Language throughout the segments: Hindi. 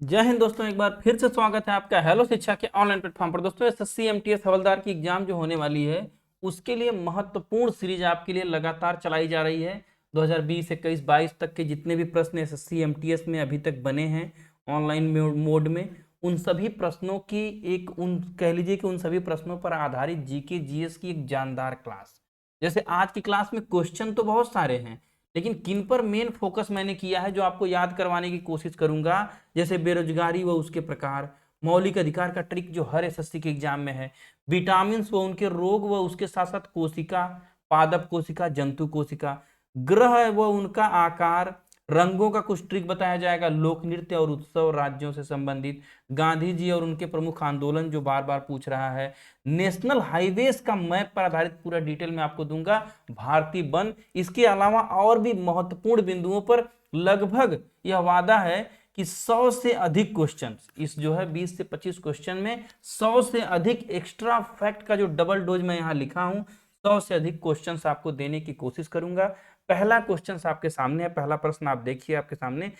जय हिंद दोस्तों, एक बार फिर से स्वागत है आपका हेलो शिक्षा के ऑनलाइन प्लेटफॉर्म पर। दोस्तों एसएससी एमटीएस हवलदार की एग्जाम जो होने वाली है उसके लिए महत्वपूर्ण सीरीज आपके लिए लगातार चलाई जा रही है। 2020 21 22 तक के जितने भी प्रश्न एसएससी एमटीएस में अभी तक बने हैं ऑनलाइन मोड में, उन सभी प्रश्नों की एक उन कह लीजिए कि उन सभी प्रश्नों पर आधारित जीके जीएस की एक जानदार क्लास। जैसे आज की क्लास में क्वेश्चन तो बहुत सारे हैं, लेकिन किन पर मेन फोकस मैंने किया है जो आपको याद करवाने की कोशिश करूंगा। जैसे बेरोजगारी व उसके प्रकार, मौलिक अधिकार का ट्रिक जो हर एसएससी के एग्जाम में है, विटामिन व उनके रोग व उसके साथ साथ कोशिका, पादप कोशिका, जंतु कोशिका, ग्रह व उनका आकार, रंगों का कुछ ट्रिक बताया जाएगा, लोक नृत्य और उत्सव राज्यों से संबंधित, गांधी जी और उनके प्रमुख आंदोलन जो बार बार पूछ रहा है, नेशनल हाईवेज का मैप पर आधारित पूरा डिटेल में आपको दूंगा, भारतीय वन, इसके अलावा और भी महत्वपूर्ण बिंदुओं पर लगभग यह वादा है कि 100 से अधिक क्वेश्चन, इस जो है 20 से 25 क्वेश्चन में 100 से अधिक एक्स्ट्रा फैक्ट का जो डबल डोज मैं यहाँ लिखा हूं, 100 से अधिक क्वेश्चंस आपको देने की कोशिश करूंगा। पहला क्वेश्चन आपके सामने है, पहला प्रश्न आप देखिए आपके सामने।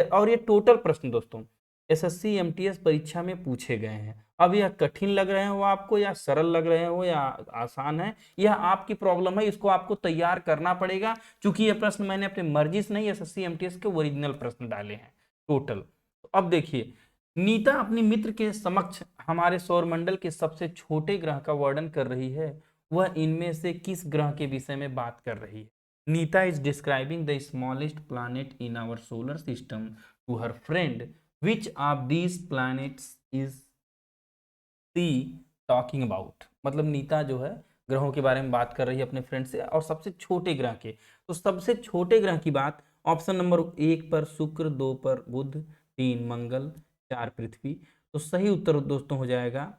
और ये टोटल प्रश्न दोस्तों एसएससी एमटीएस परीक्षा में पूछे गए हैं। अब यह कठिन लग रहे हो आपको या सरल लग रहे हो या आसान है, यह आपकी प्रॉब्लम है, इसको आपको तैयार करना पड़ेगा। क्योंकि ये प्रश्न मैंने अपनी मर्जी से नहीं, एसएससी एमटीएस के ओरिजिनल प्रश्न डाले हैं टोटल। तो अब देखिए, नीता अपनी मित्र के समक्ष हमारे सौरमंडल के सबसे छोटे ग्रह का वर्णन कर रही है, वह इनमें से किस ग्रह के विषय में बात कर रही है। Neeta is describing the smallest planet in our solar system to her friend, which of these planets is she talking about. मतलब नीता जो है ग्रहों के बारे में बात कर रही है अपने फ्रेंड से, और सबसे छोटे ग्रह के, तो सबसे छोटे ग्रह की बात ऑप्शन नंबर 1 पर शुक्र, 2 पर बुध, 3 मंगल, 4 पृथ्वी। तो सही उत्तर दोस्तों हो जाएगा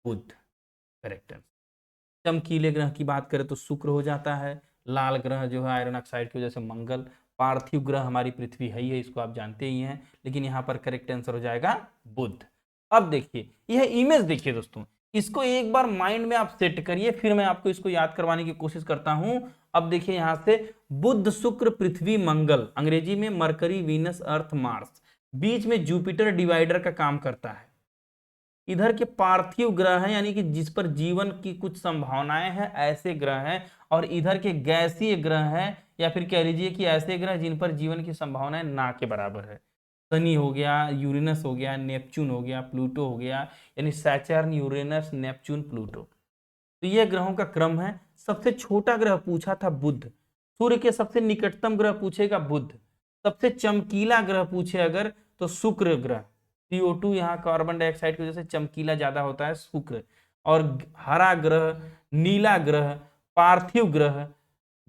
बुध, करेक्ट। चमकीले ग्रह की बात करें तो शुक्र हो जाता है, लाल ग्रह जो है आयरन ऑक्साइड की वजह से मंगल, पार्थिव ग्रह हमारी पृथ्वी है ही है, इसको आप जानते ही हैं, लेकिन यहाँ पर करेक्ट आंसर हो जाएगा बुध। अब देखिए यह इमेज देखिए दोस्तों, इसको एक बार माइंड में आप सेट करिए, फिर मैं आपको इसको याद करवाने की कोशिश करता हूं। अब देखिए यहां से बुध शुक्र पृथ्वी मंगल, अंग्रेजी में मरकरी वीनस अर्थ मार्स, बीच में जुपिटर डिवाइडर का काम करता है। इधर के पार्थिव ग्रह हैं यानी कि जिस पर जीवन की कुछ संभावनाएं हैं ऐसे ग्रह हैं, और इधर के गैसीय ग्रह हैं या फिर कह लीजिए कि ऐसे ग्रह जिन पर जीवन की संभावनाएं ना के बराबर है। शनि हो गया, यूरेनस हो गया, नेपच्यून हो गया, प्लूटो हो गया, यानी सैटर्न, यूरेनस, नेपच्यून, प्लूटो। तो ये ग्रहों का क्रम है। सबसे छोटा ग्रह पूछा था बुध, सूर्य के सबसे निकटतम ग्रह पूछेगा बुध, सबसे चमकीला ग्रह पूछे अगर तो शुक्र ग्रह, CO2 यहाँ कार्बन डाइऑक्साइड की वजह से चमकीला ज्यादा होता है शुक्र। और हरा ग्रह, नीला ग्रह, पार्थिव ग्रह,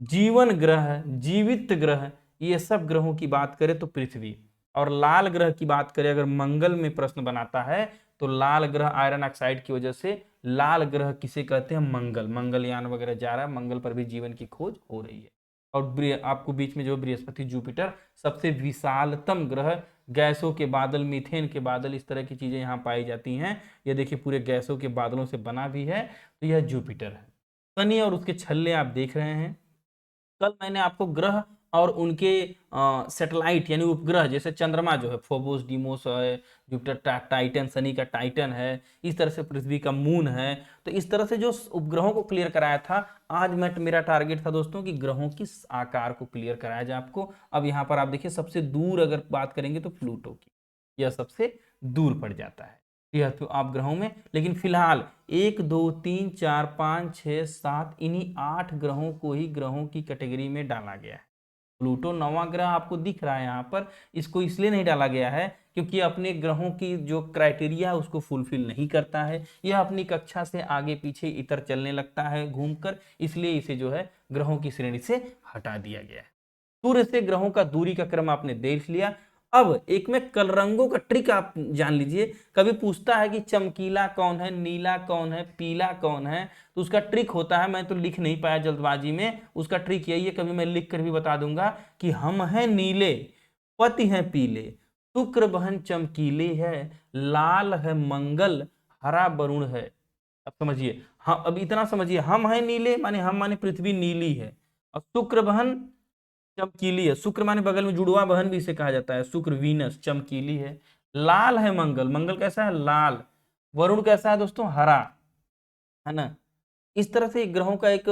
जीवन ग्रह, जीवित ग्रह, ये सब ग्रहों की बात करें तो पृथ्वी। और लाल ग्रह की बात करें अगर मंगल में प्रश्न बनाता है तो लाल ग्रह आयरन ऑक्साइड की वजह से लाल ग्रह किसे कहते हैं, मंगल, मंगलयान वगैरह जा रहा है, मंगल पर भी जीवन की खोज हो रही है। और आपको बीच में जो बृहस्पति, जुपिटर, सबसे विशालतम ग्रह, गैसों के बादल, मीथेन के बादल, इस तरह की चीजें यहाँ पाई जाती हैं। ये देखिए पूरे गैसों के बादलों से बना भी है, तो यह जुपिटर है। शनि और उसके छल्ले आप देख रहे हैं। कल मैंने आपको ग्रह और उनके सैटेलाइट यानी उपग्रह, जैसे चंद्रमा जो है फोबोस, डीमोस है, जुपिटर टाइटन, शनि का टाइटन है, इस तरह से पृथ्वी का मून है, तो इस तरह से जो उपग्रहों को क्लियर कराया था। आज मेरा टारगेट था दोस्तों कि ग्रहों की आकार को क्लियर कराया जाए आपको। अब यहाँ पर आप देखिए सबसे दूर अगर बात करेंगे तो प्लूटो की, यह सबसे दूर पड़ जाता है यह तो आप ग्रहों में। लेकिन फिलहाल 1 2 3 4 5 6 7 इन्हीं 8 ग्रहों को ही ग्रहों की कैटेगरी में डाला गया है। प्लूटो 9वां ग्रह आपको दिख रहा है यहाँ पर, इसको इसलिए नहीं डाला गया है क्योंकि अपने ग्रहों की जो क्राइटेरिया है उसको फुलफिल नहीं करता है, यह अपनी कक्षा से आगे पीछे इतर चलने लगता है घूमकर, इसलिए इसे जो है ग्रहों की श्रेणी से हटा दिया गया है। सूर्य से ग्रहों का दूरी का क्रम आपने देख लिया। अब एक में कल रंगों का ट्रिक आप जान लीजिए। कभी पूछता है कि चमकीला कौन है, नीला कौन है, पीला कौन है, तो उसका ट्रिक होता है, मैं तो लिख नहीं पाया जल्दबाजी में, उसका ट्रिक यही है, कभी मैं लिख कर भी बता दूंगा कि हम हैं नीले, पति हैं पीले, शुक्र बहन चमकीली है, लाल है मंगल, हरा वरुण है। अब समझिए, हाँ अब इतना समझिए, हम हैं नीले माने हम माने पृथ्वी नीली है, और शुक्र बहन चमकीली है। शुक्र माने बगल में जुड़वा बहन भी इसे कहा जाता है, शुक्र वीनस चमकीली है। लाल है मंगल, मंगल कैसा है लाल। वरुण कैसा है दोस्तों हरा, है ना। इस तरह से ग्रहों का एक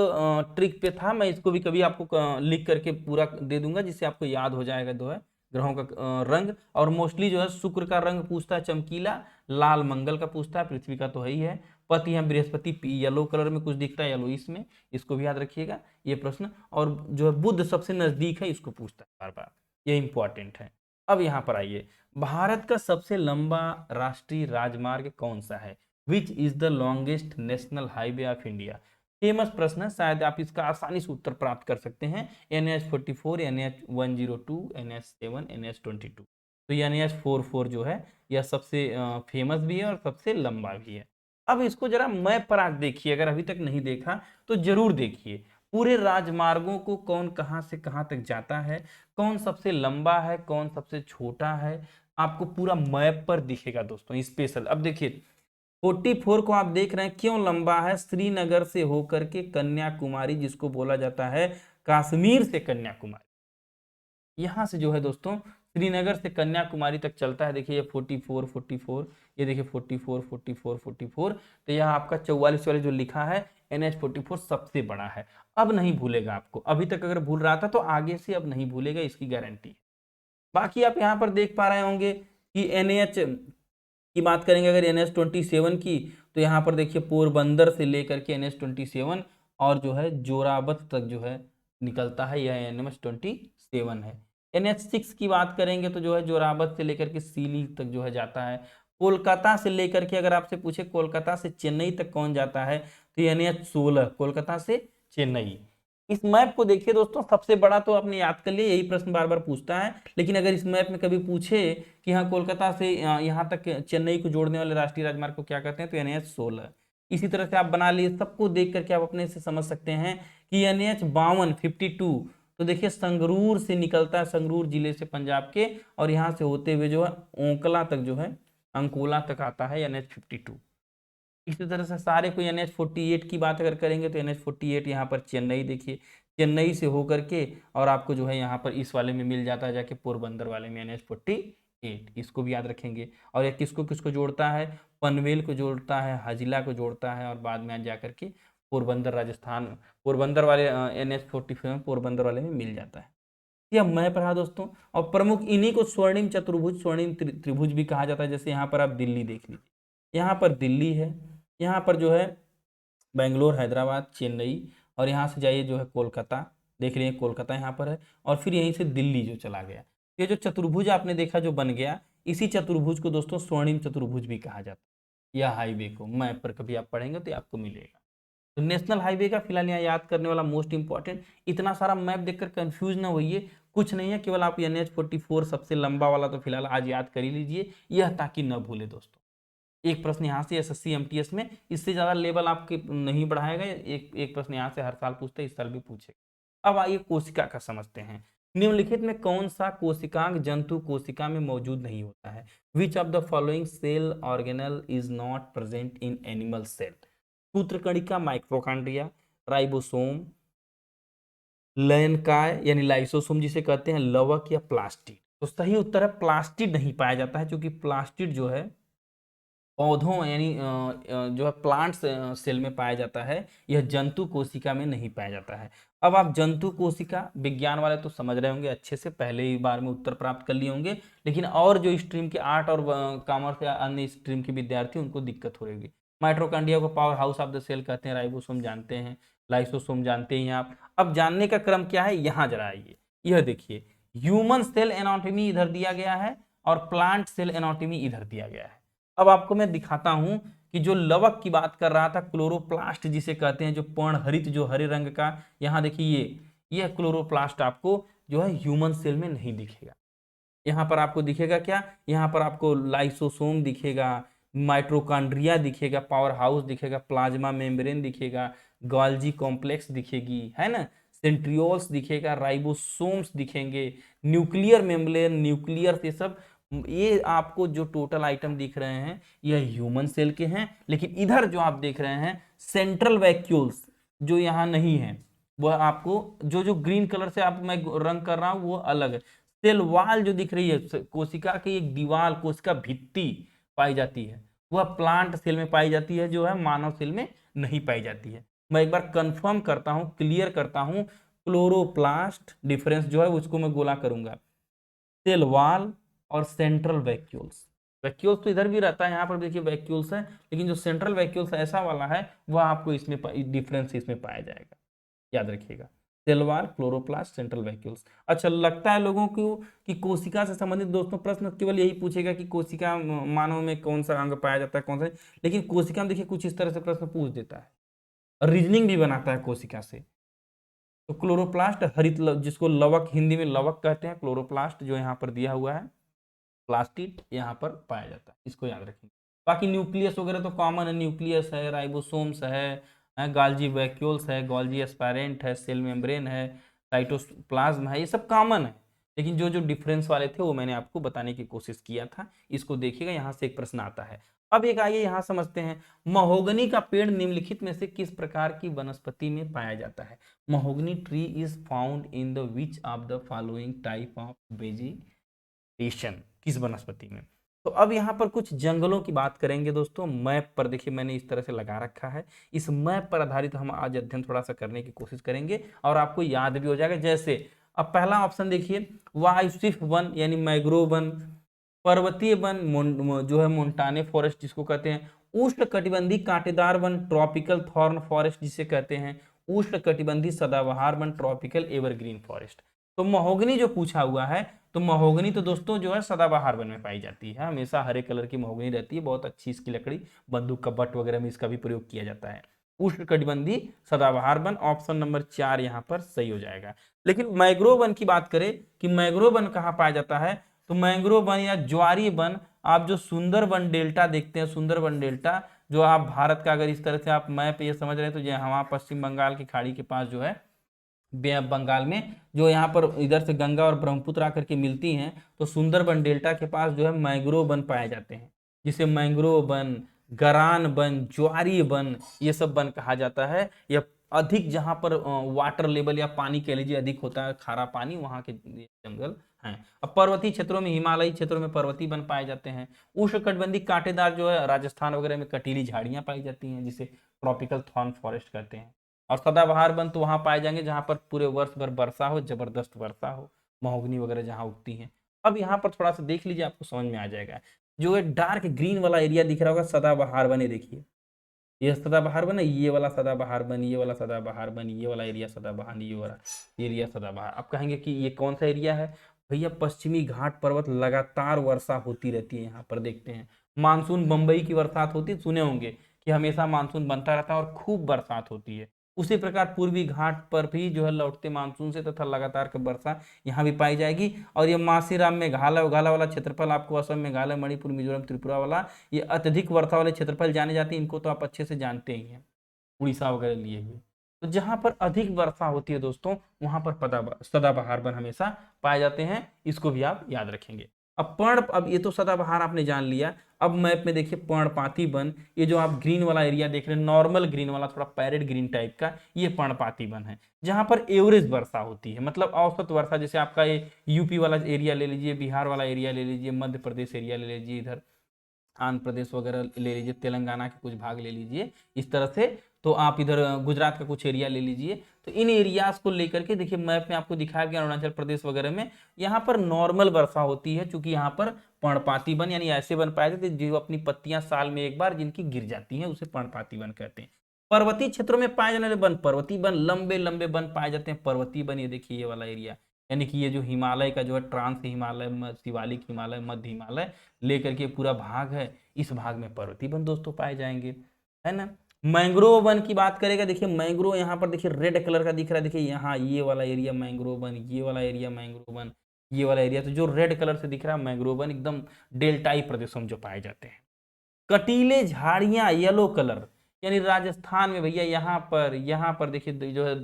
ट्रिक पे था, मैं इसको भी कभी आपको लिख करके पूरा दे दूंगा जिससे आपको याद हो जाएगा जो है ग्रहों का रंग। और मोस्टली जो है शुक्र का रंग पूछता है चमकीला, लाल मंगल का पूछता है, पृथ्वी का तो है ही है। पति यहाँ बृहस्पति येलो कलर में कुछ दिखता है, येलो इसमें, इसको भी याद रखिएगा ये प्रश्न। और जो है बुध सबसे नजदीक है, इसको पूछता है बार बार, ये इंपॉर्टेंट है। अब यहाँ पर आइए, भारत का सबसे लंबा राष्ट्रीय राजमार्ग कौन सा है? Which is the longest national highway of India? Famous प्रश्न है, शायद आप इसका आसानी से उत्तर प्राप्त कर सकते हैं। NH44, NH102, NH7, NH22। तो ये NH44 जो है यह सबसे फेमस भी है और सबसे लंबा भी है। अब इसको जरा मैप पर आज देखिए, अगर अभी तक नहीं देखा तो जरूर देखिए। पूरे राजमार्गों को कौन कहां से कहां तक जाता है, कौन सबसे लंबा है, कौन सबसे छोटा है, आपको पूरा मैप पर दिखेगा दोस्तों स्पेशल। अब देखिए 44 को आप देख रहे हैं क्यों लंबा है, श्रीनगर से होकर के कन्याकुमारी, जिसको बोला जाता है कश्मीर से कन्याकुमारी, यहां से जो है दोस्तों श्रीनगर से कन्याकुमारी तक चलता है। देखिए ये 44 44, ये देखिए 44 44 44, तो यह आपका 44 वाले जो लिखा है NH44 सबसे बड़ा है। अब नहीं भूलेगा आपको, अभी तक अगर भूल रहा था तो आगे से अब नहीं भूलेगा, इसकी गारंटी। बाकी आप यहाँ पर देख पा रहे होंगे कि NH की बात करेंगे अगर NH27 की, तो यहाँ पर देखिए पोरबंदर से लेकर के NH27 और जो है जोराबत तक जो है निकलता है, यह NH27 है। NH6 की बात करेंगे तो जो है जोराबत से लेकर के सीली तक जो है जाता है। कोलकाता से लेकर के अगर आपसे पूछे कोलकाता से चेन्नई तक कौन जाता है, तो NH16 कोलकाता से चेन्नई। इस मैप को देखिए दोस्तों, सबसे बड़ा तो आपने याद कर लिया, यही प्रश्न बार बार पूछता है। लेकिन अगर इस मैप में कभी पूछे कि हाँ कोलकाता से यहाँ तक चेन्नई को जोड़ने वाले राष्ट्रीय राजमार्ग को क्या कहते हैं, तो NH16। इसी तरह से आप बना लिए, सबको देख करके आप अपने से समझ सकते हैं कि NH52 52, तो देखिए संगरूर से निकलता है, संगरूर जिले से पंजाब के, और यहाँ से होते हुए जो है ओंकला तक जो है अंकोला तक आता है NH52। इसी तरह से सारे को NH48 की बात अगर करेंगे तो NH48 यहाँ पर चेन्नई, देखिए चेन्नई से होकर के और आपको जो है यहाँ पर इस वाले में मिल जाता है जाके पोरबंदर वाले में NH48, इसको भी याद रखेंगे। और ये किसको किसको जोड़ता है, पनवेल को जोड़ता है, हाजिला को जोड़ता है, और बाद में जा करके पोरबंदर राजस्थान, पोरबंदर वाले NH47 पोरबंदर वाले में मिल जाता है। यह मैप रहा दोस्तों। और प्रमुख इन्हीं को स्वर्णिम चतुर्भुज, स्वर्णिम त्रिभुज भी कहा जाता है। जैसे यहाँ पर आप दिल्ली देख लीजिए, यहाँ पर दिल्ली है, यहाँ पर जो है बेंगलोर, हैदराबाद, चेन्नई, और यहाँ से जाइए जो है कोलकाता, देख लीजिए कोलकाता यहाँ पर है, और फिर यहीं से दिल्ली जो चला गया। ये जो चतुर्भुज आपने देखा जो बन गया, इसी चतुर्भुज को दोस्तों स्वर्णिम चतुर्भुज भी कहा जाता है। यह हाईवे को मैप पर कभी आप पढ़ेंगे तो आपको मिलेगा। तो नेशनल हाईवे का फिलहाल यहाँ याद करने वाला मोस्ट इंपॉर्टेंट, इतना सारा मैप देखकर कंफ्यूज ना होइए, कुछ नहीं है, केवल आप NH44 सबसे लंबा वाला तो फिलहाल आज याद कर ही लीजिए, यह ताकि न भूले दोस्तों। एक प्रश्न यहाँ से SSC MTS में, इससे ज्यादा लेवल आपके नहीं बढ़ाएगा, एक एक प्रश्न यहाँ से हर साल पूछते हैं, इस साल भी पूछेगा। अब आइए कोशिका का समझते हैं। निम्नलिखित में कौन सा कोशिकांग जंतु कोशिका में मौजूद नहीं होता है? Which of the following cell organelle is not present in animal cell? सूत्रकणिका, माइक्रोकांड्रिया, राइबोसोम, लयनकाय यानी लाइसोसोम जिसे कहते हैं, लवक, या प्लास्टिड? तो सही उत्तर है प्लास्टिड नहीं पाया जाता है, क्योंकि प्लास्टिड जो है पौधों यानी जो है प्लांट सेल में पाया जाता है, यह जंतु कोशिका में नहीं पाया जाता है। अब आप जंतु कोशिका विज्ञान वाले तो समझ रहे होंगे अच्छे से, पहले ही बार में उत्तर प्राप्त कर लिए होंगे, लेकिन और जो स्ट्रीम के आर्ट और कॉमर्स या अन्य स्ट्रीम के विद्यार्थी उनको दिक्कत हो रही। माइटोकॉन्ड्रिया को power house of the cell कहते हैं, राइबोसोम जानते हैं, लाइसोसोम जानते हैं आप। अब जानने का क्रम क्या है, यहाँ जरा आइए, यह देखिए ह्यूमन सेल एनाटॉमी इधर दिया गया है और प्लांट सेल एनाटॉमी इधर दिया गया है। अब आपको मैं दिखाता हूं कि जो लवक की बात कर रहा था, क्लोरोप्लास्ट जिसे कहते हैं, जो पर्णहरित जो हरे रंग का, यहाँ देखिए ये क्लोरोप्लास्ट आपको जो है ह्यूमन सेल में नहीं दिखेगा। यहाँ पर आपको दिखेगा क्या, यहाँ पर आपको लाइसोसोम दिखेगा, माइटोकॉन्ड्रिया दिखेगा, पावर हाउस दिखेगा, प्लाज्मा मेम्ब्रेन दिखेगा, गोल्जी कॉम्प्लेक्स दिखेगी, है ना, सेंट्रियोल्स दिखेगा, राइबोसोम्स दिखेंगे, न्यूक्लियर मेम्ब्रेन, न्यूक्लियर, ये सब, ये आपको जो टोटल आइटम दिख रहे हैं यह ह्यूमन सेल के हैं। लेकिन इधर जो आप देख रहे हैं सेंट्रल वैक्यूल्स जो यहाँ नहीं है, वह आपको जो जो ग्रीन कलर से आप मैं रंग कर रहा हूं वो अलग है। सेल वॉल जो दिख रही है, कोशिका की एक दीवार, कोशिका भित्ति पाई जाती है, वह प्लांट सेल में पाई जाती है, जो है मानव सेल में नहीं पाई जाती है। मैं एक बार कंफर्म करता हूं, क्लियर करता हूं, क्लोरोप्लास्ट डिफरेंस जो है उसको मैं गोला करूंगा, सेल वॉल और सेंट्रल वैक्यूल्स। वैक्यूल्स तो इधर भी रहता है, यहाँ पर देखिए वैक्यूल्स है, लेकिन जो सेंट्रल वैक्यूल्स ऐसा वाला है वह आपको इसमें डिफरेंस इसमें पाया जाएगा, याद रखिएगा। Cell wall, chloroplast, central vacuoles. अच्छा, लगता है लोगों को कि कोशिका से संबंधित दोस्तों प्रश्न केवल यही पूछेगा कि कोशिका मानव में कौन सा अंग पाया जाता है, कौन सा, लेकिन कोशिका में देखिए कुछ इस तरह से प्रश्न पूछ देता है, रीजनिंग भी बनाता है कोशिका से। तो क्लोरोप्लास्ट हरित जिसको लवक, हिंदी में लवक कहते हैं, क्लोरोप्लास्ट जो यहाँ पर दिया हुआ है, प्लास्टिड यहाँ पर पाया जाता है, इसको याद रखेंगे। बाकी न्यूक्लियस वगैरह तो कॉमन है, न्यूक्लियस है, राइबोसोम्स है, गाल्जी वैक्यूल्स है, गोल्जी एस्पायरेंट है, सेल मेम्ब्रेन है, साइटोप्लाज्म है, ये सब कॉमन है। लेकिन जो जो डिफरेंस वाले थे वो मैंने आपको बताने की कोशिश किया था, इसको देखिएगा, यहाँ से एक प्रश्न आता है। अब एक आइए यहाँ समझते हैं, महोगनी का पेड़ निम्नलिखित में से किस प्रकार की वनस्पति में पाया जाता है। Mahogany tree is found in the which of the following type of vegetation, किस वनस्पति में। तो अब यहाँ पर कुछ जंगलों की बात करेंगे दोस्तों। मैप पर देखिए मैंने इस तरह से लगा रखा है, इस मैप पर आधारित हम आज अध्ययन थोड़ा सा करने की कोशिश करेंगे और आपको याद भी हो जाएगा। जैसे अब पहला ऑप्शन देखिए, वाइसिफ वन यानी मैग्रोव वन, पर्वतीय वन जो है मोन्टाने फॉरेस्ट जिसको कहते हैं, उष्ण कटिबंधी कांटेदार वन ट्रॉपिकल थॉर्न फॉरेस्ट जिसे कहते हैं, उष्ण कटिबंधी सदाबहार वन ट्रॉपिकल एवरग्रीन फॉरेस्ट। तो महोगनी जो पूछा हुआ है, तो महोगनी तो दोस्तों जो है सदाबहार वन में पाई जाती है, हमेशा हरे कलर की महोगनी रहती है, बहुत अच्छी इसकी लकड़ी, बंदूक का बट वगैरह में इसका भी प्रयोग किया जाता है। उष्ण कटिबंधी सदाबहार वन, ऑप्शन नंबर 4 यहाँ पर सही हो जाएगा। लेकिन मैंग्रोव वन की बात करें कि मैंग्रोव वन कहाँ पाया जाता है, तो मैंग्रोव वन या ज्वारी वन, आप जो सुंदरबन डेल्टा देखते हैं, सुंदरबन डेल्टा जो आप भारत का अगर इस तरह से आप मैप ये समझ रहे हैं, तो ये हमारा पश्चिम बंगाल की खाड़ी के पास जो है, बे ऑफ बंगाल में जो यहाँ पर इधर से गंगा और ब्रह्मपुत्र आकर के मिलती हैं, तो सुंदरबन डेल्टा के पास जो है मैंग्रोव वन पाए जाते हैं, जिसे मैंग्रोव वन, गरान वन, ज्वारी वन, ये सब वन कहा जाता है। यह अधिक जहाँ पर वाटर लेवल या पानी कह लीजिए अधिक होता है, खारा पानी, वहाँ के जंगल हैं। अब पर्वतीय क्षेत्रों में, हिमालयी क्षेत्रों में पर्वतीय वन पाए जाते हैं। उष्णकटिबंधीय कांटेदार जो है राजस्थान वगैरह में कटीली झाड़ियां पाई जाती हैं, जिसे ट्रॉपिकल थॉर्न फॉरेस्ट कहते हैं। और सदाबहार वन तो वहां पाए जाएंगे जहां पर पूरे वर्ष भर वर्षा हो, जबरदस्त वर्षा हो, महोगनी वगैरह जहां उगती हैं। अब यहाँ पर थोड़ा सा देख लीजिए, आपको समझ में आ जाएगा। जो है डार्क ग्रीन वाला एरिया दिख रहा होगा, सदाबहार वन है, देखिए ये सदाबहार वन है, ये वाला सदाबहार वन, ये वाला सदाबहार वन, ये वाला एरिया सदाबहार, ये वाला एरिया सदाबहार। आप कहेंगे कि ये कौन सा एरिया है, भैया पश्चिमी घाट पर्वत, लगातार वर्षा होती रहती है यहाँ पर, देखते हैं मानसून, बंबई की बरसात होती है, सुने होंगे कि हमेशा मानसून बनता रहता है और खूब बरसात होती है। उसी प्रकार पूर्वी घाट पर भी जो है लौटते मानसून से तथा लगातार की वर्षा यहाँ भी पाई जाएगी। और ये मासीराम मेघालय उघाला वाला क्षेत्रफल, आपको असम, मेघालय, मणिपुर, मिजोरम, त्रिपुरा वाला, ये अत्यधिक वर्षा वाले क्षेत्रफल जाने जाते हैं, इनको तो आप अच्छे से जानते ही हैं, उड़ीसा वगैरह लिए हुए। तो जहां पर अधिक वर्षा होती है दोस्तों, वहां पर सदाबहार वन हमेशा पाए जाते हैं, इसको भी आप याद रखेंगे। अब ये तो सदाबहार आपने जान लिया। अब मैप में देखिए पर्णपाती वन, ये जो आप ग्रीन वाला एरिया देख रहे हैं, नॉर्मल ग्रीन वाला, थोड़ा पैरेट ग्रीन टाइप का, ये पर्णपाती वन है, जहां पर एवरेज वर्षा होती है, मतलब औसत वर्षा। जैसे आपका ये यूपी वाला एरिया ले लीजिए, बिहार वाला एरिया ले लीजिए, मध्य प्रदेश एरिया ले लीजिए, इधर आंध्र प्रदेश वगैरह ले लीजिए, तेलंगाना के कुछ भाग ले लीजिए, इस तरह से। तो आप इधर गुजरात का कुछ एरिया ले लीजिए। तो इन एरियाज को लेकर के देखिए मैप में आपको दिखाया गया, अरुणाचल प्रदेश वगैरह में यहाँ पर नॉर्मल वर्षा होती है, क्योंकि यहाँ पर पर्णपाती वन यानी ऐसे वन पाए जाते हैं जो अपनी पत्तियां साल में एक बार जिनकी गिर जाती हैं, उसे पर्णपाती वन कहते हैं। पर्वतीय क्षेत्रों में पाए जाने वाले वन, पर्वतीय वन, लंबे लंबे वन पाए जाते हैं पर्वतीय वन। ये देखिए ये वाला एरिया, यानी कि ये जो हिमालय का जो है ट्रांस हिमालय, शिवालिक हिमालय, मध्य हिमालय लेकर के पूरा भाग है, इस भाग में पर्वतीय वन दोस्तों पाए जाएंगे, है ना। मैंग्रोव वन की बात करेगा, देखिए मैंग्रोव यहाँ पर देखिए रेड कलर का दिख रहा है, देखिए यहाँ ये वाला एरिया मैंग्रोव वन, ये वाला एरिया मैंग्रोव वन, ये वाला एरिया। तो जो रेड कलर से दिख रहा है मैंग्रोव वन, एकदम डेल्टाई प्रदेशों में जो पाए जाते हैं। कटीले झाड़ियां येलो कलर, यानी राजस्थान में भैया, यहाँ पर देखिए जो है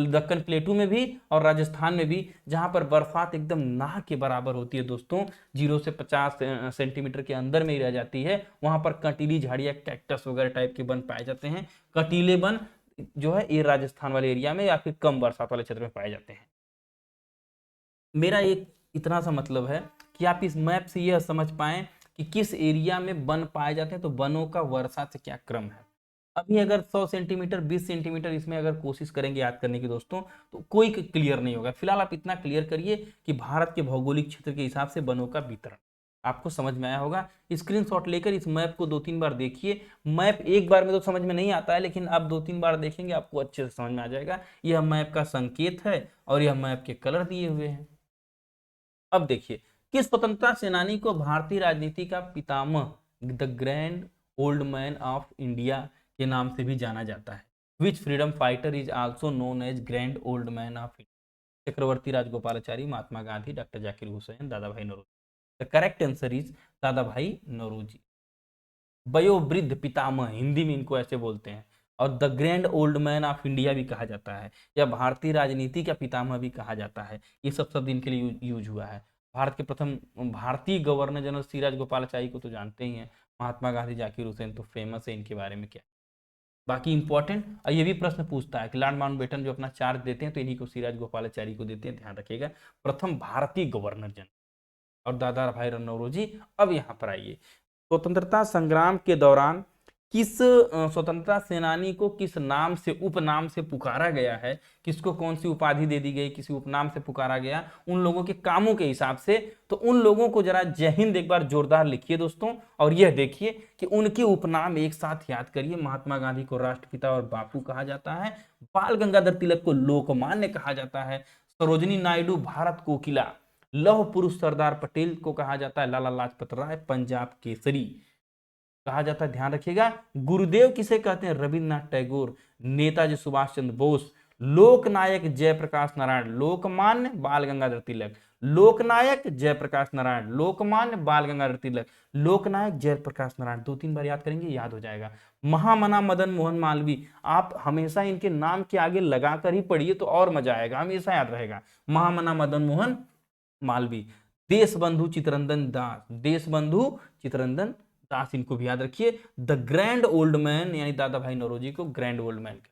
दक्कन प्लेटू में भी और राजस्थान में भी, जहां पर बर्फात एकदम ना के बराबर होती है दोस्तों, 0 से 50 सेंटीमीटर के अंदर में ही रह जाती है, वहां पर कटीली झाड़ियां, कैक्टस वगैरह टाइप के वन पाए जाते हैं। कटीले वन जो है ये राजस्थान वाले एरिया में या फिर कम बरसात वाले क्षेत्र में पाए जाते हैं। मेरा एक इतना सा मतलब है कि आप इस मैप से यह समझ पाएं कि किस एरिया में वन पाए जाते हैं, तो वनों का वर्षा से क्या क्रम है। अभी अगर 100 सेंटीमीटर 20 सेंटीमीटर इसमें अगर कोशिश करेंगे याद करने की दोस्तों, तो कोई क्लियर नहीं होगा। फिलहाल आप इतना क्लियर करिए कि भारत के भौगोलिक क्षेत्र के हिसाब से वनों का वितरण आपको समझ में आया होगा। स्क्रीनशॉट लेकर इस मैप को 2-3 बार देखिए। मैप एक बार में तो समझ में नहीं आता है, लेकिन आप 2-3 बार देखेंगे आपको अच्छे से समझ में आ जाएगा। यह मैप का संकेत है और यह मैप के कलर दिए हुए हैं। अब देखिए, किस स्वतंत्रता सेनानी को भारतीय राजनीति का पितामह, the grand old man of India के नाम से भी जाना जाता है। Which freedom fighter is also known as grand old man of India? Chakravarti Rajagopalachari, Mahatma Gandhi, doctor Zakir Hussain, Dadabhai Naoroji. The correct answer is Dadabhai Naoroji. वयोवृद्ध पितामह, हिंदी में इनको ऐसे बोलते हैं, और the grand old man of India भी कहा जाता है, या भारतीय राजनीति का पितामह भी कहा जाता है। ये सब शब्द इनके लिए यूज हुआ है। भारत के प्रथम भारतीय गवर्नर जनरल श्री राजगोपालाचारी को तो जानते ही हैं। महात्मा गांधी, जाकिर हुसैन तो फेमस है, इनके बारे में क्या। बाकी इंपॉर्टेंट ये भी प्रश्न पूछता है कि लॉर्ड माउंटबेटन जो अपना चार्ज देते हैं तो इन्हीं को श्री राजगोपालाचारी को देते हैं, ध्यान रखिएगा। प्रथम भारतीय गवर्नर जनरल। और दादा भाई नौरोजी। अब यहाँ पर आइए, स्वतंत्रता संग्राम के दौरान किस स्वतंत्रता सेनानी को किस नाम से, उपनाम से पुकारा गया है, किसको कौन सी उपाधि दे दी गई, किसी उपनाम से पुकारा गया, उन लोगों के कामों के हिसाब से। तो उन लोगों को जरा जय हिंद एक बार जोरदार लिखिए दोस्तों, और यह देखिए कि उनके उपनाम एक साथ याद करिए। महात्मा गांधी को राष्ट्रपिता और बापू कहा जाता है। बाल गंगाधर तिलक को लोकमान्य कहा जाता है। सरोजिनी नायडू भारत कोकिला। लौह पुरुष सरदार पटेल को कहा जाता है लाला लाजपत राय पंजाब केसरी कहा जाता है, ध्यान रखिएगा। गुरुदेव किसे कहते हैं? रविन्द्रनाथ टैगोर। नेताजी सुभाष चंद्र बोस। लोकनायक जयप्रकाश नारायण। लोकमान्य बाल गंगाधर तिलक। लोकनायक जयप्रकाश नारायण। लोकमान्य बाल गंगाधर तिलक। लोकनायक जयप्रकाश नारायण। 2-3 बार याद करेंगे, याद हो जाएगा। महामना मदन मोहन मालवीय। आप हमेशा इनके नाम के आगे लगाकर ही पढ़िए तो और मजा आएगा, हमेशा याद रहेगा। महामना मदन मोहन मालवीय। देशबंधु चित्तरंजन दास। देशबंधु चित्तरंजन दास, इनको भी याद रखिए। द ग्रैंड ओल्ड मैन, यानी दादा भाई नौरोजी को ग्रैंड ओल्ड मैन का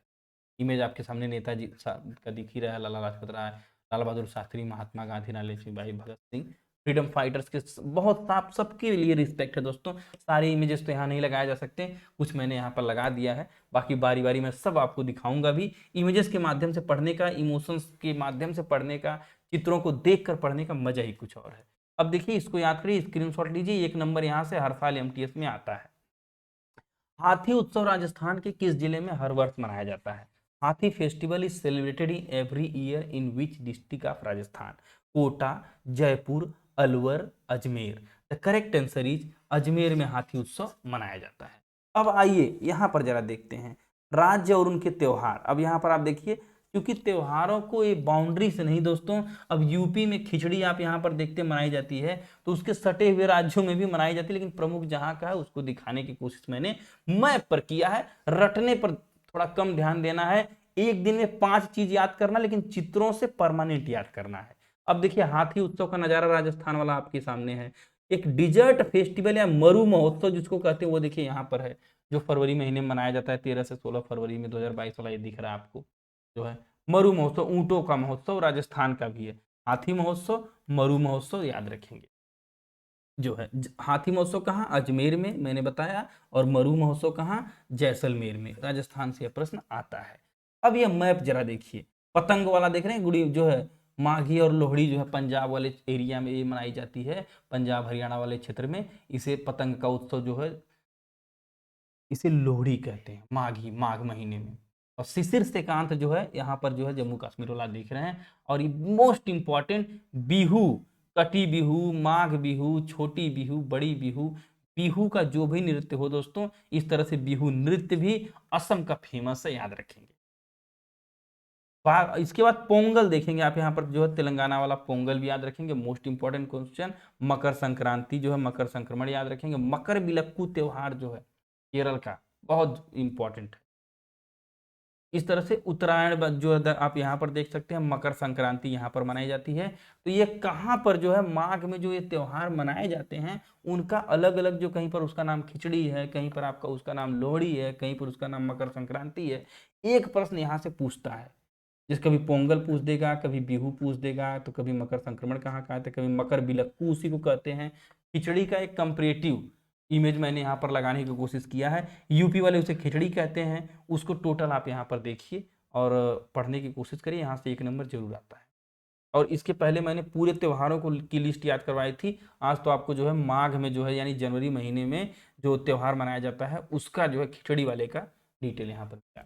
इमेज आपके सामने नेताजी का दिख ही रहा है। लाला लाजपत राय, लाल बहादुर शास्त्री, महात्मा गांधी, लाला लक्ष्मीबाई, भगत सिंह, फ्रीडम फाइटर्स के बहुत साफ, सबके लिए रिस्पेक्ट है दोस्तों। सारे इमेजेस तो यहाँ नहीं लगाए जा सकते, कुछ मैंने यहाँ पर लगा दिया है, बाकी बारी बारी मैं सब आपको दिखाऊंगा भी। इमेजेस के माध्यम से पढ़ने का, इमोशंस के माध्यम से पढ़ने का, चित्रों को देखकर पढ़ने का मजा ही कुछ और है। अब देखिए, इसको याद करिए, स्क्रीनशॉट लीजिए, 1 नंबर यहाँ से हर साल एमटीएस में आता है। हाथी उत्सव राजस्थान के किस जिले में हर वर्ष मनाया जाता है? Hathi festival is celebrated in every year in which district of Rajasthan? Kota, Jaipur, Alwar, Ajmer. The correct answer is Ajmer में हाथी उत्सव मनाया जाता है। अब आइए यहाँ पर जरा देखते हैं राज्य और उनके त्योहार। अब यहाँ पर आप देखिए, क्योंकि त्योहारों को ये बाउंड्री से नहीं दोस्तों, अब यूपी में खिचड़ी आप यहाँ पर देखते मनाई जाती है, तो उसके सटे हुए राज्यों में भी मनाई जाती है, लेकिन प्रमुख जहाँ का है उसको दिखाने की कोशिश मैंने मैप पर किया है। रटने पर थोड़ा कम ध्यान देना है, एक दिन में 5 चीज याद करना, लेकिन चित्रों से परमानेंट याद करना है। अब देखिए, हाथी उत्सव का नजारा राजस्थान वाला आपके सामने है। एक डिजर्ट फेस्टिवल या मरु महोत्सव जिसको कहते हैं, वो देखिए यहाँ पर है, जो फरवरी महीने में मनाया जाता है, 13 से 16 फरवरी में 2022 वाला ये दिख रहा है आपको, जो है मरु महोत्सव। ऊंटों का महोत्सव राजस्थान का भी है। हाथी महोत्सव, मरु महोत्सव याद रखेंगे। जो है हाथी महोत्सव कहाँ? अजमेर में, मैंने बताया। और मरु महोत्सव कहाँ? जैसलमेर में। राजस्थान से यह प्रश्न आता है। अब यह मैप जरा देखिए, पतंग वाला देख रहे हैं, गुड़ी जो है माघी और लोहड़ी जो है पंजाब वाले एरिया में ये मनाई जाती है, पंजाब हरियाणा वाले क्षेत्र में। इसे पतंग का उत्सव जो है, इसे लोहड़ी कहते हैं, माघी, माघ महीने में। और शिशिर सेकांत जो है यहाँ पर जो है जम्मू कश्मीर वाला देख रहे हैं। और ये मोस्ट इंपॉर्टेंट बिहू, कटी बिहू, माघ बिहू, छोटी बिहू, बड़ी बिहू। बिहू का जो भी नृत्य हो दोस्तों, इस तरह से बिहू नृत्य भी असम का फेमस है, याद रखेंगे। इसके बाद पोंगल देखेंगे आप, यहाँ पर जो है तेलंगाना वाला पोंगल भी याद रखेंगे, most important question. Makar Sankranti जो है, मकर संक्रमण याद रखेंगे। मकर बिलक्कू त्योहार जो है केरल का, बहुत इंपॉर्टेंट है। इस तरह से उत्तरायण जो है आप यहाँ पर देख सकते हैं, मकर संक्रांति यहाँ पर मनाई जाती है। तो ये कहाँ पर जो है माघ में जो ये त्योहार मनाए जाते हैं, उनका अलग अलग, जो कहीं पर उसका नाम खिचड़ी है, कहीं पर आपका उसका नाम लोहड़ी है, कहीं पर उसका नाम मकर संक्रांति है। एक प्रश्न यहाँ से पूछता है, जिस कभी पोंगल पूछ देगा, कभी बिहू पूछ देगा, तो कभी मकर संक्रमण कहाँ कहा था, कभी मकर बिलक्कू उसी को कहते हैं। खिचड़ी का एक कंपरेटिव इमेज मैंने यहाँ पर लगाने की कोशिश किया है। यूपी वाले उसे खिचड़ी कहते हैं, उसको टोटल आप यहाँ पर देखिए और पढ़ने की कोशिश करिए, यहाँ से 1 नंबर जरूर आता है। और इसके पहले मैंने पूरे त्योहारों को की लिस्ट याद करवाई थी। आज तो आपको जो है माघ में जो है यानी जनवरी महीने में जो त्योहार मनाया जाता है उसका जो है खिचड़ी वाले का डिटेल यहाँ पर दिया।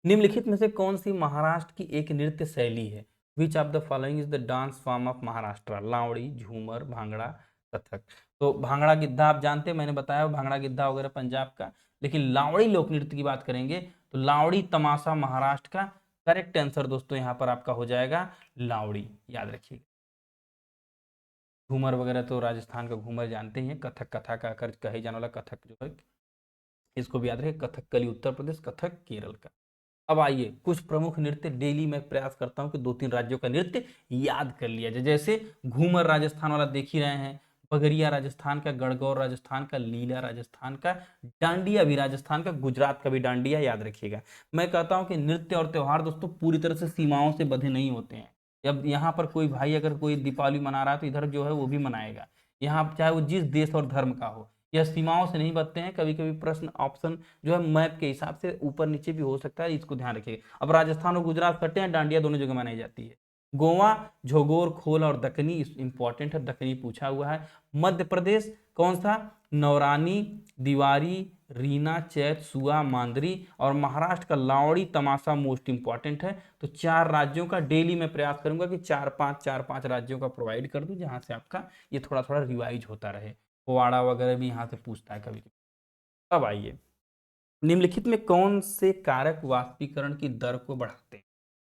निम्नलिखित में से कौन सी महाराष्ट्र की एक नृत्य शैली है? Which of the following is the dance form of Maharashtra? Lavani, Jhumar, Bhangra, Kathak. तो भांगड़ा गिद्धा आप जानते हैं, मैंने बताया भांगड़ा गिद्धा वगैरह पंजाब का, लेकिन लावड़ी लोक नृत्य की बात करेंगे तो लावड़ी तमाशा महाराष्ट्र का। करेक्ट आंसर दोस्तों यहाँ पर आपका हो जाएगा लावड़ी, याद रखिएगा। घूमर वगैरह तो राजस्थान का घूमर जानते ही हैं, कथक कथा का कर कहे जाने वाला कथक जो है, इसको भी याद रखें, कथकली उत्तर प्रदेश, कथक केरल का। अब आइए कुछ प्रमुख नृत्य, डेली मैं प्रयास करता हूं कि 2-3 राज्यों का नृत्य याद कर लिया जाए। जैसे घूमर राजस्थान वाला देख ही रहे हैं, पगरिया राजस्थान का, गणगौर राजस्थान का, लीला राजस्थान का, डांडिया भी राजस्थान का, गुजरात का भी डांडिया, याद रखिएगा। मैं कहता हूं कि नृत्य और त्योहार दोस्तों पूरी तरह से सीमाओं से बंधे नहीं होते हैं। जब यहाँ पर कोई भाई अगर कोई दीपावली मना रहा है तो इधर जो है वो भी मनाएगा, यहाँ चाहे वो जिस देश और धर्म का हो। यह सीमाओं से नहीं बचते हैं। कभी कभी प्रश्न ऑप्शन जो है मैप के हिसाब से ऊपर नीचे भी हो सकता है, इसको ध्यान रखिएगा। अब राजस्थान और गुजरात कटे हैं, डांडिया दोनों जगह मनाई जाती है। गोवा झोगोर, खोल और दक्कनी इंपॉर्टेंट है, दक्कनी पूछा हुआ है। मध्य प्रदेश कौन सा? नौरानी, दिवारी, रीना, चैत, सुआ, मांदरी। और महाराष्ट्र का लावड़ी तमाशा मोस्ट इंपॉर्टेंट है। तो 4 राज्यों का डेली मैं प्रयास करूंगा कि 4-5 राज्यों का प्रोवाइड कर दूं, जहां से आपका ये थोड़ा थोड़ा रिवाइज होता रहे। पोवाड़ा वगैरह भी यहाँ से पूछता है कभी कभी। अब आइए, निम्नलिखित में कौन से कारक वाष्पीकरण की दर को बढ़ाते हैं?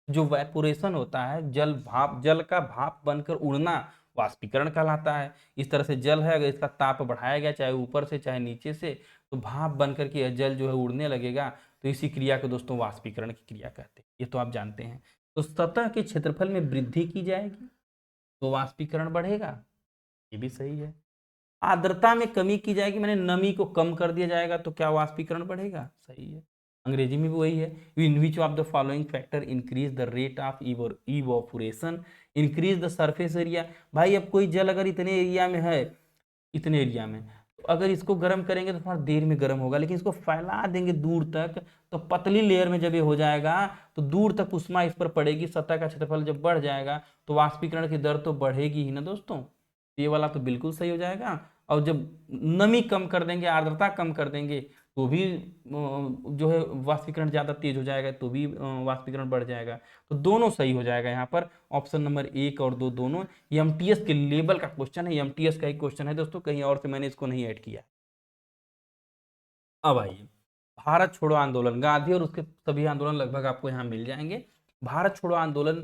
जो वेपोरेशन होता है, जल भाप, जल का भाप बनकर उड़ना वाष्पीकरण कहलाता है। इस तरह से जल है, अगर इसका ताप बढ़ाया गया चाहे ऊपर से चाहे नीचे से, तो भाप बनकर के जल जो है उड़ने लगेगा। तो इसी क्रिया को दोस्तों वाष्पीकरण की क्रिया कहते हैं, ये तो आप जानते हैं। तो सतह के क्षेत्रफल में वृद्धि की जाएगी तो वाष्पीकरण बढ़ेगा, ये भी सही है। आर्द्रता में कमी की जाएगी, मैंने नमी को कम कर दिया जाएगा तो क्या वाष्पीकरण बढ़ेगा, सही है। अंग्रेजी में भी वही है, in which of the following factor increase the rate of evaporation, increase the surface area. भाई अब कोई जल अगर इतने एरिया में है, इतने एरिया में, तो अगर इसको गर्म करेंगे तो थोड़ा देर में गर्म होगा, लेकिन इसको फैला देंगे दूर तक तो पतली लेयर में जब ये हो जाएगा तो दूर तक उष्मा इस पर पड़ेगी, सतह का क्षेत्रफल जब बढ़ जाएगा तो वाष्पीकरण की दर तो बढ़ेगी ही ना दोस्तों। ये वाला तो बिल्कुल सही हो जाएगा। और जब नमी कम कर देंगे, आर्द्रता कम कर देंगे, तो भी जो है वाष्पीकरण ज्यादा तेज हो जाएगा, तो भी वाष्पीकरण बढ़ जाएगा। तो दोनों सही हो जाएगा यहाँ पर। ऑप्शन नंबर 1 और 2 दोनों। एमटीएस के लेवल का क्वेश्चन है, एमटीएस का ही क्वेश्चन है दोस्तों, कहीं और से मैंने इसको नहीं ऐड किया। अब आइए, भारत छोड़ो आंदोलन, गांधी और उसके सभी आंदोलन लगभग आपको यहाँ मिल जाएंगे। भारत छोड़ो आंदोलन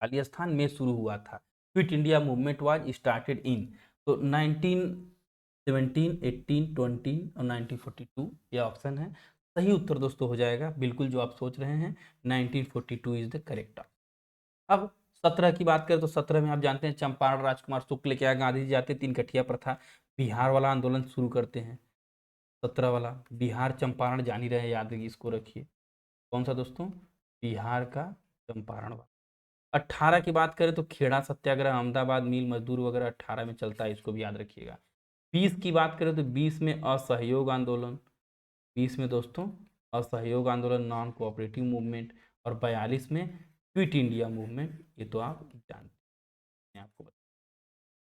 खालिस्तान में शुरू हुआ था। Quit India movement was started in, तो 1917, 18, 20 और 1942 ये ऑप्शन है। सही उत्तर दोस्तों हो जाएगा बिल्कुल जो आप सोच रहे हैं, 1942 इज द करेक्ट। अब 17 की बात करें तो 17 में आप जानते हैं चंपारण राजकुमार शुक्ल क्या, गांधी जी जाते 3 कठिया प्रथा, बिहार वाला आंदोलन शुरू करते हैं। 17 वाला बिहार चंपारण जान ही रहे, याद इसको रखिए। कौन सा दोस्तों? बिहार का चंपारण वाला। 18 की बात करें तो खेड़ा सत्याग्रह, अहमदाबाद मिल मजदूर वगैरह 18 में चलता है, इसको भी याद रखिएगा। 20 की बात करें तो 20 में असहयोग आंदोलन, 20 में दोस्तों असहयोग आंदोलन, नॉन कोऑपरेटिव मूवमेंट। और 42 में क्विट इंडिया मूवमेंट, ये तो आप जानते हैं, आपको बता।